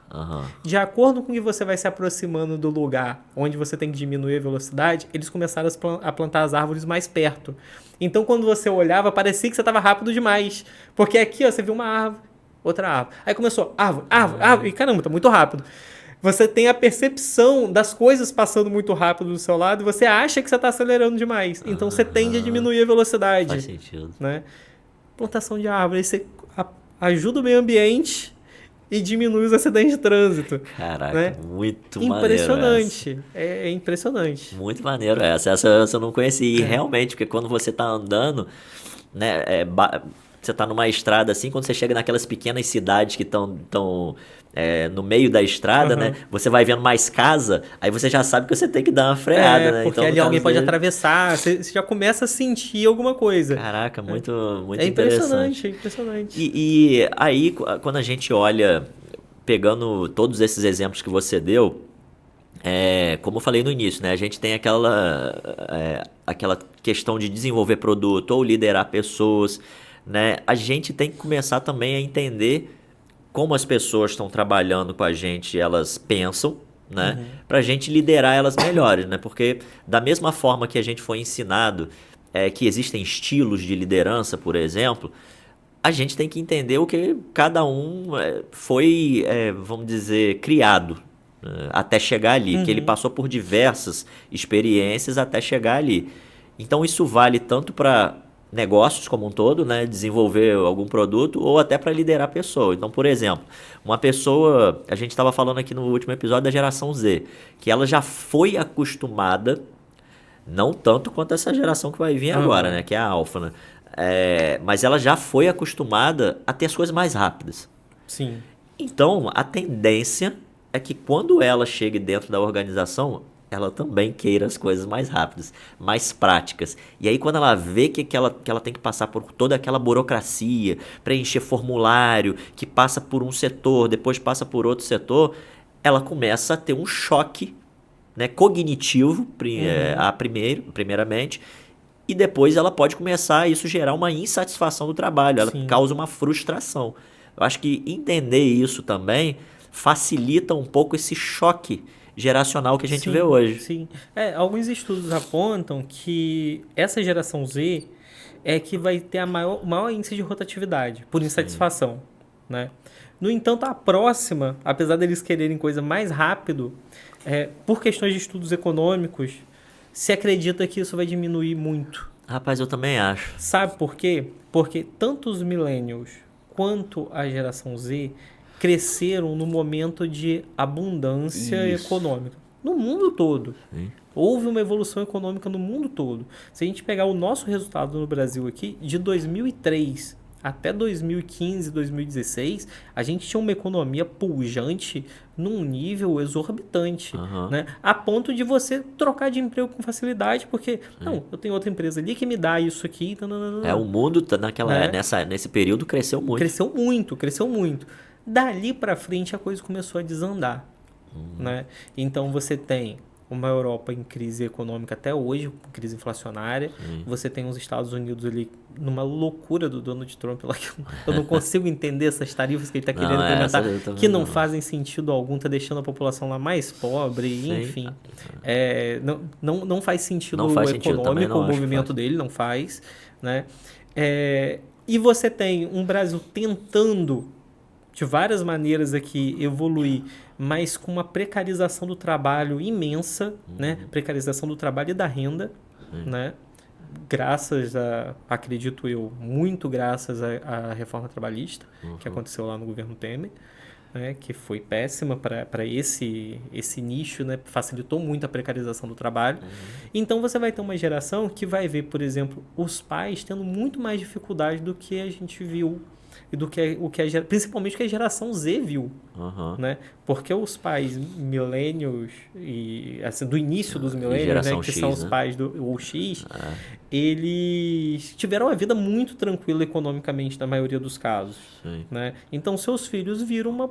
[SPEAKER 1] De acordo com que você vai se aproximando do lugar onde você tem que diminuir a velocidade, eles começaram a plantar as árvores mais perto. Então, quando você olhava, parecia que você estava rápido demais. Porque aqui, ó, você viu uma árvore, outra árvore. Aí começou, árvore. E caramba, tá muito rápido. Você tem a percepção das coisas passando muito rápido do seu lado e você acha que você está acelerando demais. Então, você tende a diminuir a velocidade.
[SPEAKER 2] Faz sentido.
[SPEAKER 1] Né? Plantação de árvore. Aí você ajuda o meio ambiente e diminui os acidentes de trânsito.
[SPEAKER 2] Caraca,
[SPEAKER 1] né?
[SPEAKER 2] muito
[SPEAKER 1] impressionante.
[SPEAKER 2] maneiro essa.
[SPEAKER 1] É impressionante.
[SPEAKER 2] Muito maneiro essa. Essa eu não conhecia. E realmente, porque quando você tá andando, né, você tá numa estrada assim, quando você chega naquelas pequenas cidades que estão no meio da estrada, né? Você vai vendo mais casa, aí você já sabe que você tem que dar uma freada, né?
[SPEAKER 1] Porque
[SPEAKER 2] então,
[SPEAKER 1] ali alguém pode atravessar, você já começa a sentir alguma coisa.
[SPEAKER 2] Caraca, muito
[SPEAKER 1] impressionante.
[SPEAKER 2] interessante.
[SPEAKER 1] É impressionante.
[SPEAKER 2] E aí, quando a gente olha, pegando todos esses exemplos que você deu, como eu falei no início, né? A gente tem aquela questão de desenvolver produto ou liderar pessoas, né? A gente tem que começar também a entender como as pessoas estão trabalhando com a gente, elas pensam, né? Para a gente liderar elas melhores, né? Porque da mesma forma que a gente foi ensinado que existem estilos de liderança, por exemplo, a gente tem que entender o que cada um foi, vamos dizer, criado até chegar ali, que ele passou por diversas experiências até chegar ali. Então isso vale tanto para negócios como um todo, né, desenvolver algum produto ou até para liderar a pessoa. Então, por exemplo, uma pessoa, a gente estava falando aqui no último episódio da geração Z, que ela já foi acostumada, não tanto quanto essa geração que vai vir agora, né, que é a Alpha, né, mas ela já foi acostumada a ter as coisas mais rápidas.
[SPEAKER 1] Sim.
[SPEAKER 2] Então, a tendência é que quando ela chegue dentro da organização, ela também queira as coisas mais rápidas, mais práticas. E aí quando ela vê que ela tem que passar por toda aquela burocracia, preencher formulário, que passa por um setor, depois passa por outro setor, ela começa a ter um choque né, cognitivo, primeiramente, e depois ela pode começar a isso gerar uma insatisfação do trabalho, ela
[SPEAKER 1] Sim.
[SPEAKER 2] causa uma frustração. Eu acho que entender isso também facilita um pouco esse choque geracional que a gente vê hoje.
[SPEAKER 1] Sim. Alguns estudos apontam que essa geração Z é que vai ter o maior índice de rotatividade, por insatisfação, né? No entanto, a próxima, apesar deles quererem coisa mais rápido, por questões de estudos econômicos, se acredita que isso vai diminuir muito.
[SPEAKER 2] Rapaz, eu também acho.
[SPEAKER 1] Sabe por quê? Porque tanto os millennials quanto a geração Z cresceram no momento de abundância econômica. No mundo todo.
[SPEAKER 2] Sim.
[SPEAKER 1] Houve uma evolução econômica no mundo todo. Se a gente pegar o nosso resultado no Brasil aqui, de 2003 até 2015, 2016, a gente tinha uma economia pujante num nível exorbitante, né? A ponto de você trocar de emprego com facilidade, porque, não, eu tenho outra empresa ali que me dá isso aqui.
[SPEAKER 2] O mundo nesse período cresceu muito.
[SPEAKER 1] Cresceu muito. Dali para frente a coisa começou a desandar, né? Então você tem uma Europa em crise econômica até hoje, crise inflacionária. Você tem os Estados Unidos ali numa loucura do Donald Trump lá, que eu não consigo entender essas tarifas que ele está querendo implementar, que não fazem sentido algum, está deixando a população lá mais pobre, enfim. Não faz sentido econômico o movimento dele, não faz, né? E você tem um Brasil tentando de várias maneiras aqui evoluir, mas com uma precarização do trabalho imensa, né? Precarização do trabalho e da renda, né? Graças acredito eu, muito graças à reforma trabalhista que aconteceu lá no governo Temer, né? Que foi péssima para esse nicho, né? Facilitou muito a precarização do trabalho. Então você vai ter uma geração que vai ver, por exemplo, os pais tendo muito mais dificuldade do que a gente viu e do que principalmente o que a geração Z viu, né? Porque os pais millennials e assim, do início dos millennials, né, que
[SPEAKER 2] X,
[SPEAKER 1] são os pais do X, eles tiveram uma vida muito tranquila economicamente na maioria dos casos, né? Então seus filhos viram uma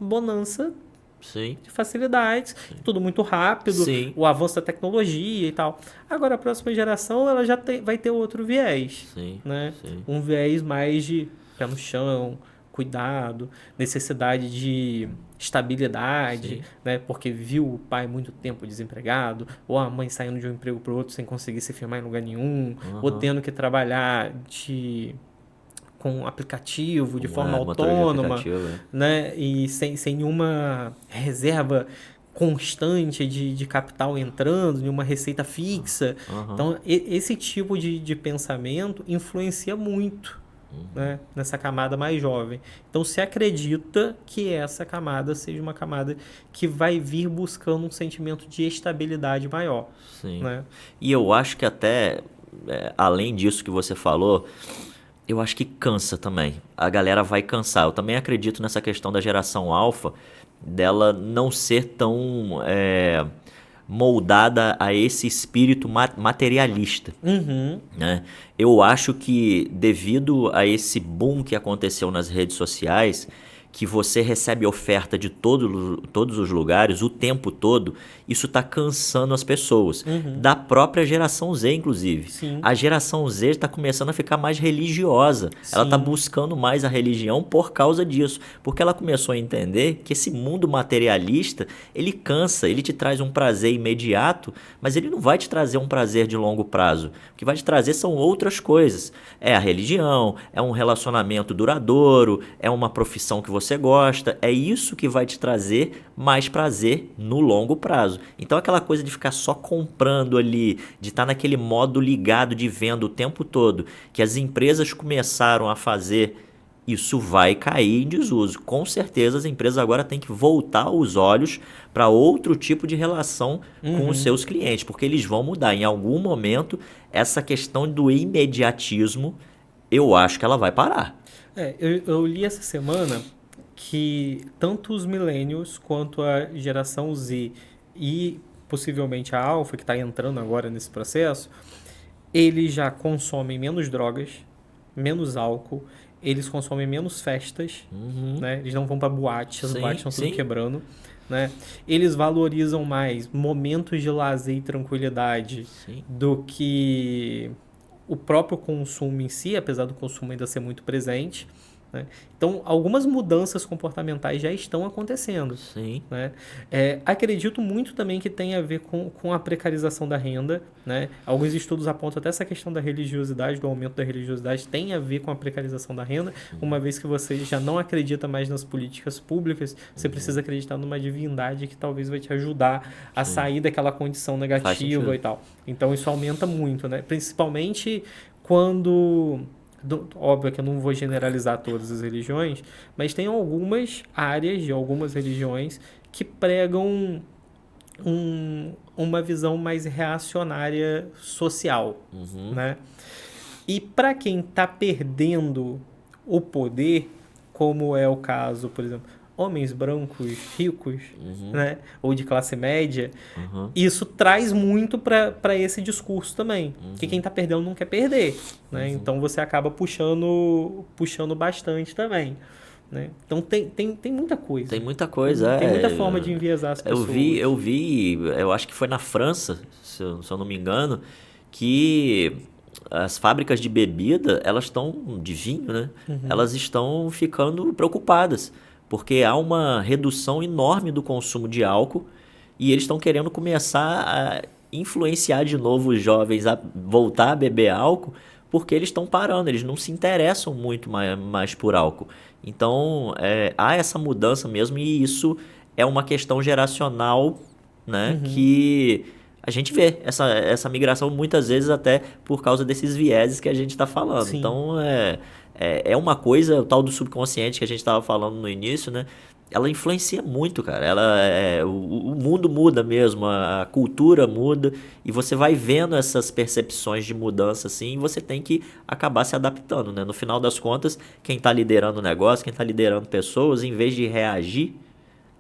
[SPEAKER 1] bonança de facilidades, tudo muito rápido, o avanço da tecnologia e tal. Agora a próxima geração ela já vai ter outro viés, né? Um viés mais de pé no chão, cuidado, necessidade de estabilidade, né? Porque viu o pai muito tempo desempregado, ou a mãe saindo de um emprego para o outro sem conseguir se firmar em lugar nenhum, ou tendo que trabalhar com aplicativo, de forma autônoma, né? E sem nenhuma reserva constante de capital entrando, nenhuma receita fixa. Então, esse tipo de pensamento influencia muito, né, nessa camada mais jovem. Então se acredita que essa camada seja uma camada que vai vir buscando um sentimento de estabilidade maior. Né?
[SPEAKER 2] E eu acho que até, além disso que você falou, eu acho que cansa também. A galera vai cansar. Eu também acredito nessa questão da geração alfa, dela não ser tão moldada a esse espírito materialista. Né? Eu acho que devido a esse boom que aconteceu nas redes sociais, que você recebe oferta de todos os lugares, o tempo todo, isso está cansando as pessoas. Da própria geração Z, inclusive. A geração Z está começando a ficar mais religiosa. Ela está buscando mais a religião por causa disso. Porque ela começou a entender que esse mundo materialista, ele cansa, ele te traz um prazer imediato, mas ele não vai te trazer um prazer de longo prazo. O que vai te trazer são outras coisas. É a religião, é um relacionamento duradouro, é uma profissão que você gosta, é isso que vai te trazer mais prazer no longo prazo. Então aquela coisa de ficar só comprando ali, de estar naquele modo ligado de venda o tempo todo, que as empresas começaram a fazer, isso vai cair em desuso. Com certeza as empresas agora têm que voltar os olhos para outro tipo de relação com os seus clientes, porque eles vão mudar. Em algum momento, essa questão do imediatismo, eu acho que ela vai parar.
[SPEAKER 1] Eu li essa semana que tanto os millennials quanto a geração Z e possivelmente a Alpha, que está entrando agora nesse processo, eles já consomem menos drogas, menos álcool, eles consomem menos festas, né? Eles não vão para boate, as boates estão tudo quebrando, né? Eles valorizam mais momentos de lazer e tranquilidade
[SPEAKER 2] Sim.
[SPEAKER 1] do que o próprio consumo em si, apesar do consumo ainda ser muito presente, né? Então, algumas mudanças comportamentais já estão acontecendo,
[SPEAKER 2] Sim.
[SPEAKER 1] né? Acredito muito também que tem a ver com a precarização da renda, né? Alguns estudos apontam até essa questão da religiosidade, do aumento da religiosidade, tem a ver com a precarização da renda, uma vez que você já não acredita mais nas políticas públicas, você precisa acreditar numa divindade que talvez vai te ajudar a sair daquela condição negativa e tal. Então, isso aumenta muito, né? Principalmente quando... Óbvio que eu não vou generalizar todas as religiões, mas tem algumas áreas de algumas religiões que pregam uma visão mais reacionária social, né? E para quem está perdendo o poder, como é o caso, por exemplo, homens brancos ricos, né? Ou de classe média, isso traz muito para esse discurso também. Que quem está perdendo não quer perder, né? Então você acaba puxando bastante também, né? Então tem muita coisa.
[SPEAKER 2] Tem muita coisa,
[SPEAKER 1] Tem muita forma de enviesar as pessoas.
[SPEAKER 2] Eu acho que foi na França, se eu não me engano, que as fábricas de bebida, elas estão, de vinho, né? Elas estão ficando preocupadas, porque há uma redução enorme do consumo de álcool e eles estão querendo começar a influenciar de novo os jovens a voltar a beber álcool, porque eles estão parando, eles não se interessam muito mais por álcool. Então, há essa mudança mesmo e isso é uma questão geracional, né, que a gente vê essa migração muitas vezes até por causa desses vieses que a gente está falando.
[SPEAKER 1] Sim.
[SPEAKER 2] Então, é uma coisa, o tal do subconsciente que a gente estava falando no início, né? Ela influencia muito, cara. O mundo muda mesmo, a cultura muda e você vai vendo essas percepções de mudança assim e você tem que acabar se adaptando, né? No final das contas, quem está liderando o negócio, quem está liderando pessoas, em vez de reagir,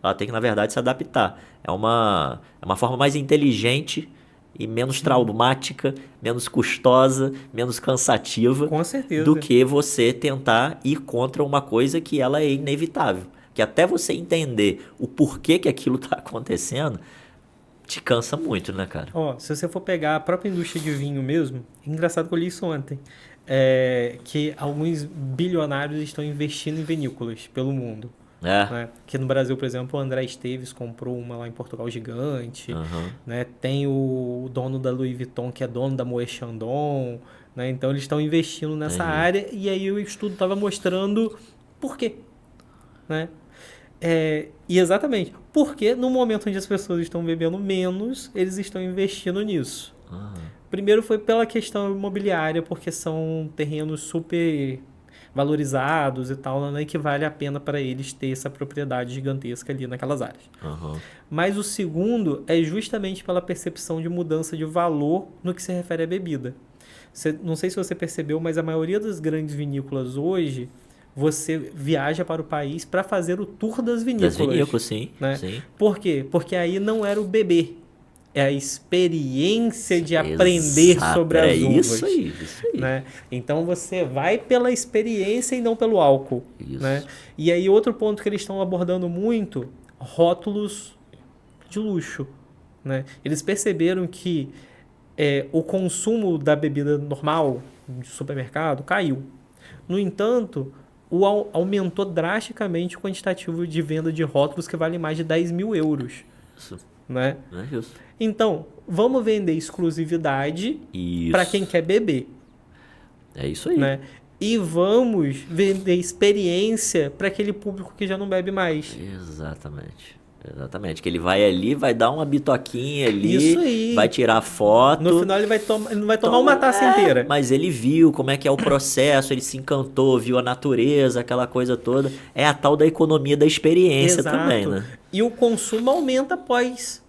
[SPEAKER 2] ela tem que, na verdade, se adaptar. É uma forma mais inteligente e menos traumática, menos custosa, menos cansativa
[SPEAKER 1] Com certeza.
[SPEAKER 2] do que você tentar ir contra uma coisa que ela é inevitável. Que até você entender o porquê que aquilo está acontecendo, te cansa muito, né, cara?
[SPEAKER 1] Se você for pegar a própria indústria de vinho mesmo, é engraçado que eu li isso ontem, que alguns bilionários estão investindo em vinícolas pelo mundo. Né? Que no Brasil, por exemplo, o André Esteves comprou uma lá em Portugal gigante, né? Tem o dono da Louis Vuitton, que é dono da Moët Chandon, né? Então eles estão investindo nessa área e aí o estudo estava mostrando por quê, né? E exatamente, porque no momento onde as pessoas estão bebendo menos, eles estão investindo nisso. Primeiro foi pela questão imobiliária, porque são terrenos super valorizados e tal, né, que vale a pena para eles ter essa propriedade gigantesca ali naquelas áreas. Mas o segundo é justamente pela percepção de mudança de valor no que se refere à bebida. Não sei se você percebeu, mas a maioria das grandes vinícolas hoje, você viaja para o país para fazer o tour das vinícolas.
[SPEAKER 2] Das vinícolas, sim,
[SPEAKER 1] né?
[SPEAKER 2] sim.
[SPEAKER 1] Por quê? Porque aí não era o beber. É a experiência de aprender sobre as uvas.
[SPEAKER 2] Isso aí.
[SPEAKER 1] Né? Então você vai pela experiência e não pelo álcool. Né? E aí outro ponto que eles estão abordando muito, rótulos de luxo. Né? Eles perceberam que o consumo da bebida normal de supermercado caiu. No entanto, aumentou drasticamente o quantitativo de venda de rótulos que vale mais de 10 mil euros.
[SPEAKER 2] Isso.
[SPEAKER 1] Né?
[SPEAKER 2] É isso.
[SPEAKER 1] Então, vamos vender exclusividade para quem quer beber.
[SPEAKER 2] É isso aí.
[SPEAKER 1] Né? E vamos vender experiência para aquele público que já não bebe mais.
[SPEAKER 2] Exatamente. Que ele vai ali, vai dar uma bitoquinha ali,
[SPEAKER 1] isso aí.
[SPEAKER 2] Vai tirar foto.
[SPEAKER 1] No final ele não vai tomar uma taça inteira.
[SPEAKER 2] Mas ele viu como é que é o processo, ele se encantou, viu a natureza, aquela coisa toda. É a tal da economia da experiência também, né?
[SPEAKER 1] E o consumo aumenta após.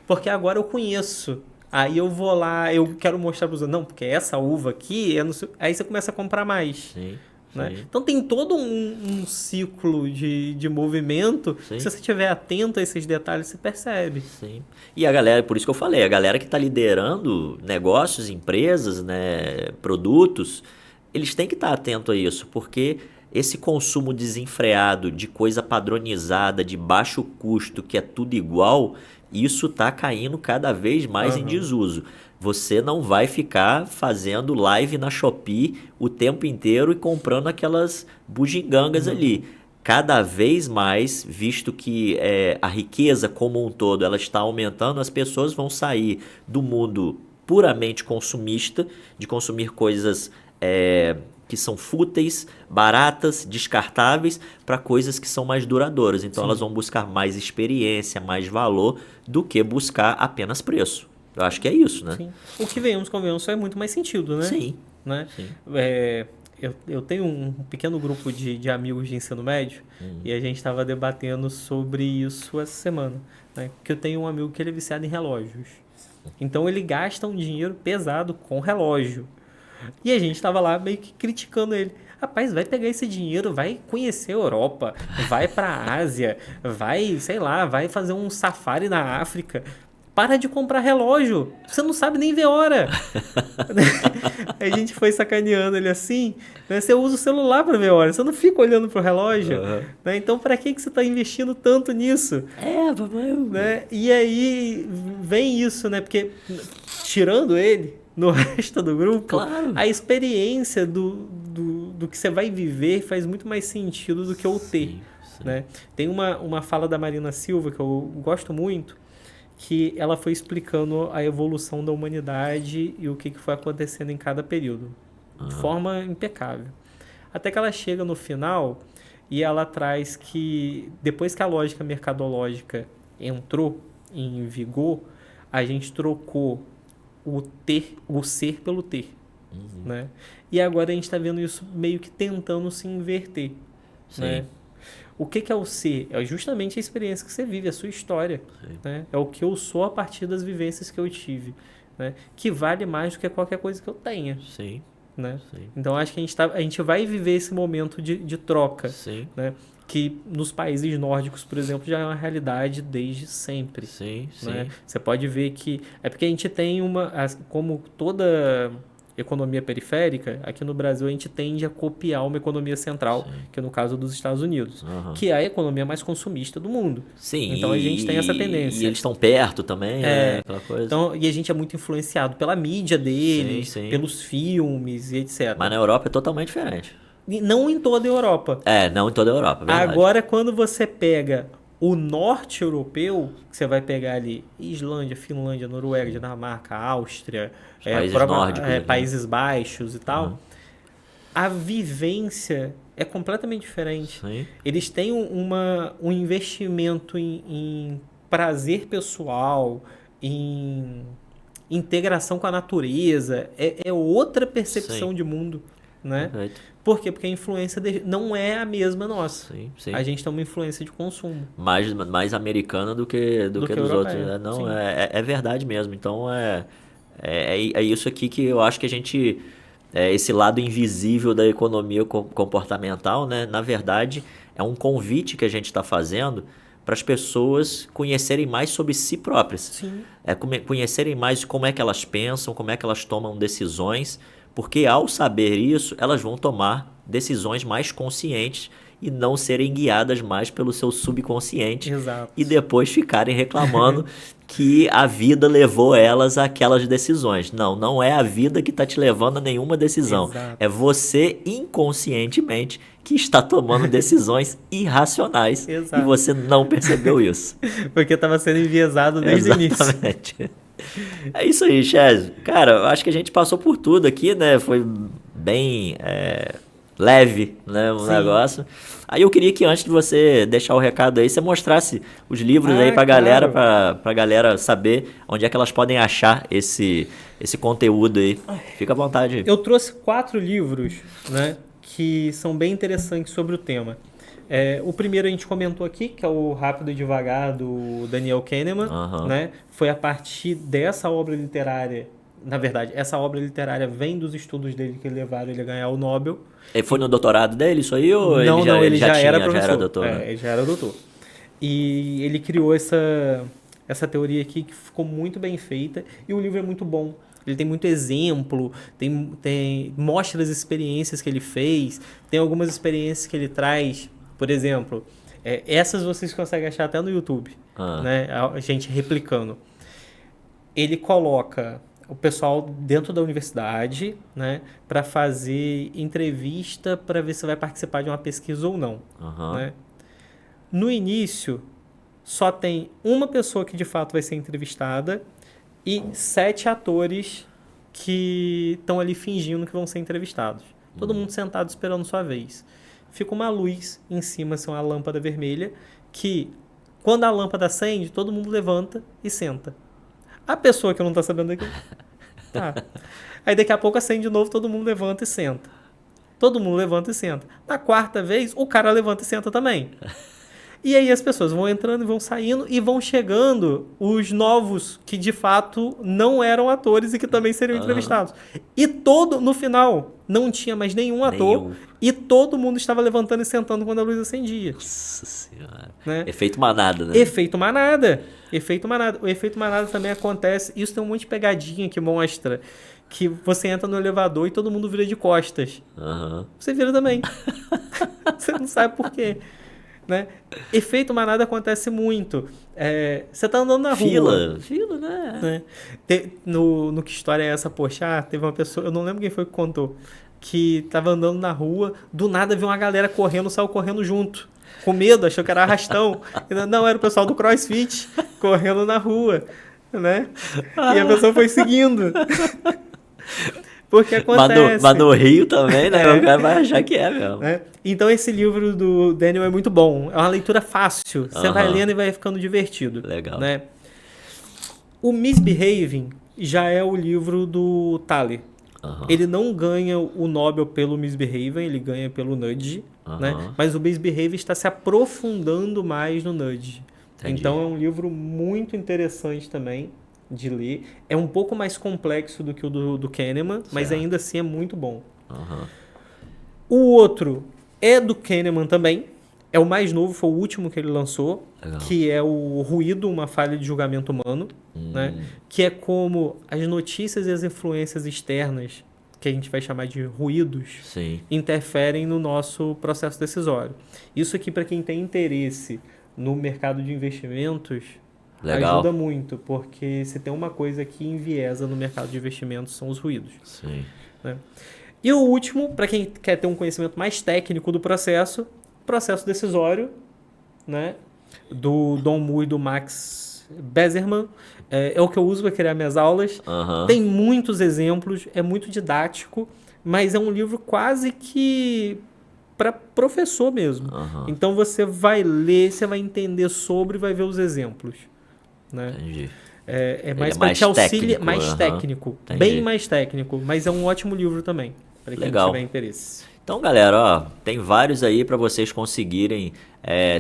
[SPEAKER 1] Porque agora eu conheço. Aí eu vou lá, eu quero mostrar para os outros. Não, porque essa uva aqui, aí você começa a comprar mais.
[SPEAKER 2] Sim.
[SPEAKER 1] Né? Então tem todo um ciclo de movimento. Se você estiver atento a esses detalhes, você percebe.
[SPEAKER 2] Sim. E a galera, por isso que eu falei, a galera que está liderando negócios, empresas, né, produtos, eles têm que estar atento a isso, porque esse consumo desenfreado de coisa padronizada, de baixo custo, que é tudo igual, isso está caindo cada vez mais em desuso. Você não vai ficar fazendo live na Shopee o tempo inteiro e comprando aquelas bugigangas ali. Cada vez mais, visto que a riqueza como um todo ela está aumentando, as pessoas vão sair do mundo puramente consumista, de consumir coisas que são fúteis, baratas, descartáveis, para coisas que são mais duradouras. Então elas vão buscar mais experiência, mais valor, do que buscar apenas preço. Eu acho que é isso, né?
[SPEAKER 1] Sim. O que convenhamos, faz muito mais sentido, né?
[SPEAKER 2] Sim.
[SPEAKER 1] Né?
[SPEAKER 2] Sim.
[SPEAKER 1] Eu tenho um pequeno grupo de amigos de ensino médio e a gente estava debatendo sobre isso essa semana. Né? Porque eu tenho um amigo que ele é viciado em relógios. Então ele gasta um dinheiro pesado com relógio. E a gente estava lá meio que criticando ele. Rapaz, vai pegar esse dinheiro, vai conhecer a Europa, vai para a Ásia, vai, sei lá, vai fazer um safari na África. Para de comprar relógio, você não sabe nem ver hora. A gente foi sacaneando ele assim, né? Você usa o celular para ver hora, você não fica olhando pro relógio. Né? Então, para que você está investindo tanto nisso?
[SPEAKER 2] Papai.
[SPEAKER 1] Né? E aí vem isso, né? Porque tirando ele, no resto do grupo,
[SPEAKER 2] claro,
[SPEAKER 1] a experiência do que você vai viver faz muito mais sentido do que o ter.
[SPEAKER 2] Sim.
[SPEAKER 1] Né? Tem uma fala da Marina Silva que eu gosto muito, que ela foi explicando a evolução da humanidade e o que foi acontecendo em cada período, de forma impecável. Até que ela chega no final e ela traz que depois que a lógica mercadológica entrou em vigor, a gente trocou o ser pelo ter. Né? E agora a gente está vendo isso meio que tentando se inverter. Né? O que é o ser? É justamente a experiência que você vive, a sua história. Né? É o que eu sou a partir das vivências que eu tive. Né? Que vale mais do que qualquer coisa que eu tenha.
[SPEAKER 2] Sim.
[SPEAKER 1] Né?
[SPEAKER 2] Sim.
[SPEAKER 1] Então acho que a gente vai viver esse momento de troca.
[SPEAKER 2] Sim.
[SPEAKER 1] Né? Que nos países nórdicos, por exemplo, já é uma realidade desde sempre.
[SPEAKER 2] Sim,
[SPEAKER 1] Né?
[SPEAKER 2] sim.
[SPEAKER 1] Você pode ver que... É porque a gente tem como toda economia periférica, aqui no Brasil a gente tende a copiar uma economia central, que é no caso dos Estados Unidos, que é a economia mais consumista do mundo.
[SPEAKER 2] Sim.
[SPEAKER 1] Então a gente tem essa tendência.
[SPEAKER 2] E eles estão perto também, aquela coisa.
[SPEAKER 1] Então, e a gente é muito influenciado pela mídia deles, pelos filmes e etc.
[SPEAKER 2] Mas na Europa é totalmente diferente.
[SPEAKER 1] Não em toda a Europa.
[SPEAKER 2] Não em toda a Europa, verdade.
[SPEAKER 1] Agora, quando você pega o norte europeu, que você vai pegar ali Islândia, Finlândia, Noruega, Dinamarca, Áustria,
[SPEAKER 2] países nórdicos,
[SPEAKER 1] Países Baixos e tal, a vivência é completamente diferente.
[SPEAKER 2] Sim.
[SPEAKER 1] Eles têm um investimento em prazer pessoal, em integração com a natureza, é outra percepção de mundo. Né?
[SPEAKER 2] Perfeito.
[SPEAKER 1] Por quê? Porque a influência não é a mesma nossa.
[SPEAKER 2] Sim, sim.
[SPEAKER 1] A gente tem uma influência de consumo.
[SPEAKER 2] Mais americana do que dos outros. Né? Não, é verdade mesmo. Então, é isso aqui que eu acho que a gente... esse lado invisível da economia comportamental, né? Na verdade, é um convite que a gente está fazendo para as pessoas conhecerem mais sobre si próprias.
[SPEAKER 1] Sim.
[SPEAKER 2] Conhecerem mais como é que elas pensam, como é que elas tomam decisões, porque ao saber isso, elas vão tomar decisões mais conscientes e não serem guiadas mais pelo seu subconsciente.
[SPEAKER 1] Exato.
[SPEAKER 2] E depois ficarem reclamando que a vida levou elas àquelas decisões. Não é a vida que está te levando a nenhuma decisão.
[SPEAKER 1] Exato.
[SPEAKER 2] É você inconscientemente que está tomando decisões irracionais.
[SPEAKER 1] Exato.
[SPEAKER 2] E você não percebeu isso.
[SPEAKER 1] Porque estava sendo enviesado desde o início.
[SPEAKER 2] Exatamente. É isso aí, Chaz. Cara, eu acho que a gente passou por tudo aqui, né? Foi bem leve, né? Negócio. Aí eu queria que antes de você deixar o recado aí, você mostrasse os livros aí pra galera, pra galera saber onde é que elas podem achar esse conteúdo aí. Fica à vontade.
[SPEAKER 1] Eu trouxe 4 livros, né? Que são bem interessantes sobre o tema. O primeiro a gente comentou aqui, que é o Rápido e Devagar, do Daniel Kahneman. Né? Foi a partir dessa obra literária, na verdade, essa obra literária vem dos estudos dele que levaram ele a ganhar o Nobel.
[SPEAKER 2] Ele foi no doutorado dele, isso aí? Ou
[SPEAKER 1] ele já era professor.
[SPEAKER 2] Já era doutor.
[SPEAKER 1] Ele já era doutor. E ele criou essa teoria aqui que ficou muito bem feita e o livro é muito bom. Ele tem muito exemplo, mostra as experiências que ele fez, tem algumas experiências que ele traz, por exemplo, essas vocês conseguem achar até no YouTube, né? A gente replicando. Ele coloca o pessoal dentro da universidade, né, para fazer entrevista para ver se vai participar de uma pesquisa ou não. Né? No início, só tem uma pessoa que de fato vai ser entrevistada e 7 atores que estão ali fingindo que vão ser entrevistados. Todo mundo sentado esperando sua vez. Fica uma luz em cima, assim, uma lâmpada vermelha, que quando a lâmpada acende, todo mundo levanta e senta. A pessoa que não está sabendo daquilo... Tá. Aí daqui a pouco acende de novo, todo mundo levanta e senta. Todo mundo levanta e senta. Na quarta vez, o cara levanta e senta também. E aí as pessoas vão entrando e vão saindo e vão chegando os novos que de fato não eram atores e que também seriam entrevistados. E no final, não tinha mais nenhum ator e todo mundo estava levantando e sentando quando a luz acendia.
[SPEAKER 2] Nossa Senhora.
[SPEAKER 1] Né?
[SPEAKER 2] Efeito manada, né?
[SPEAKER 1] Efeito manada. Efeito manada. O efeito manada também acontece. Isso tem um monte de pegadinha que mostra que você entra no elevador e todo mundo vira de costas. Você vira também. Você não sabe por quê. Né? Efeito manada acontece muito. Você tá andando na rua.
[SPEAKER 2] Fila, né?
[SPEAKER 1] No Que História é Essa, Poxa, teve uma pessoa, eu não lembro quem foi que contou, que tava andando na rua, do nada viu uma galera correndo, saiu correndo junto. Com medo, achou que era arrastão. Não, era o pessoal do CrossFit correndo na rua. Né? E a pessoa foi seguindo. Porque acontece.
[SPEAKER 2] Mas no Rio também, né? O cara vai achar que é mesmo.
[SPEAKER 1] Então esse livro do Daniel é muito bom. É uma leitura fácil. Você vai lendo e vai ficando divertido.
[SPEAKER 2] Legal.
[SPEAKER 1] Né? O Misbehaving já é o livro do Thaler. Ele não ganha o Nobel pelo Misbehaving, ele ganha pelo Nudge. Né? Mas o Misbehaving está se aprofundando mais no Nudge.
[SPEAKER 2] Entendi.
[SPEAKER 1] Então é um livro muito interessante também de ler. É um pouco mais complexo do que o do Kahneman, mas ainda assim é muito bom. O outro é do Kahneman também. É o mais novo, foi o último que ele lançou. Legal. Que é o Ruído, uma falha de julgamento humano. Né? Que é como as notícias e as influências externas, que a gente vai chamar de ruídos, interferem no nosso processo decisório. Isso aqui, para quem tem interesse no mercado de investimentos... Legal. Ajuda muito, porque se tem uma coisa que enviesa no mercado de investimentos são os ruídos. Né? E o último, para quem quer ter um conhecimento mais técnico do processo decisório, né? Do Don Mu e do Max Bezerman. É o que eu uso para criar minhas aulas. Tem muitos exemplos, é muito didático, mas é um livro quase que para professor mesmo. Então você vai ler, você vai entender sobre e vai ver os exemplos. Né?
[SPEAKER 2] Entendi.
[SPEAKER 1] É mais para te auxiliar, mais técnico, bem mais técnico, mas é um ótimo livro também, para quem tiver interesse.
[SPEAKER 2] Então, galera, ó, tem vários aí para vocês conseguirem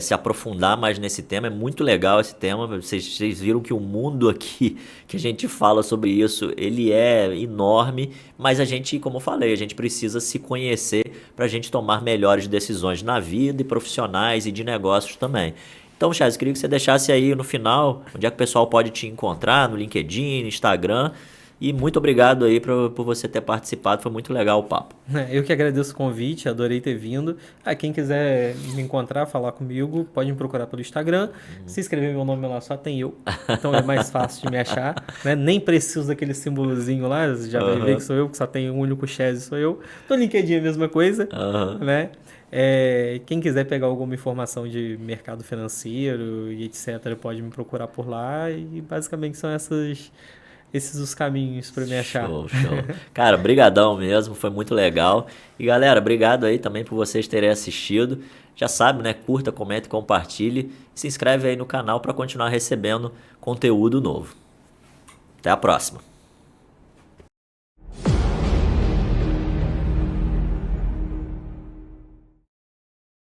[SPEAKER 2] se aprofundar mais nesse tema. É muito legal esse tema. Vocês viram que o mundo aqui que a gente fala sobre isso, ele é enorme, mas a gente, como eu falei, a gente precisa se conhecer para a gente tomar melhores decisões na vida e profissionais e de negócios também. Então, Charles, queria que você deixasse aí no final onde é que o pessoal pode te encontrar, no LinkedIn, no Instagram. E muito obrigado aí por você ter participado, foi muito legal o papo.
[SPEAKER 1] Eu que agradeço o convite, adorei ter vindo. Quem quiser me encontrar, falar comigo, pode me procurar pelo Instagram. Se escrever meu nome lá, só tem eu. Então é mais fácil de me achar. Né? Nem preciso daquele símbolozinho lá, já vai ver que sou eu, que só tem um único Chese, sou eu. No LinkedIn é a mesma coisa. Né? Quem quiser pegar alguma informação de mercado financeiro e etc, pode me procurar por lá. E basicamente são esses os caminhos para me achar.
[SPEAKER 2] Show. Cara, brigadão mesmo, foi muito legal. E galera, obrigado aí também por vocês terem assistido. Já sabe, né? Curta, comente, compartilhe. E se inscreve aí no canal para continuar recebendo conteúdo novo. Até a próxima.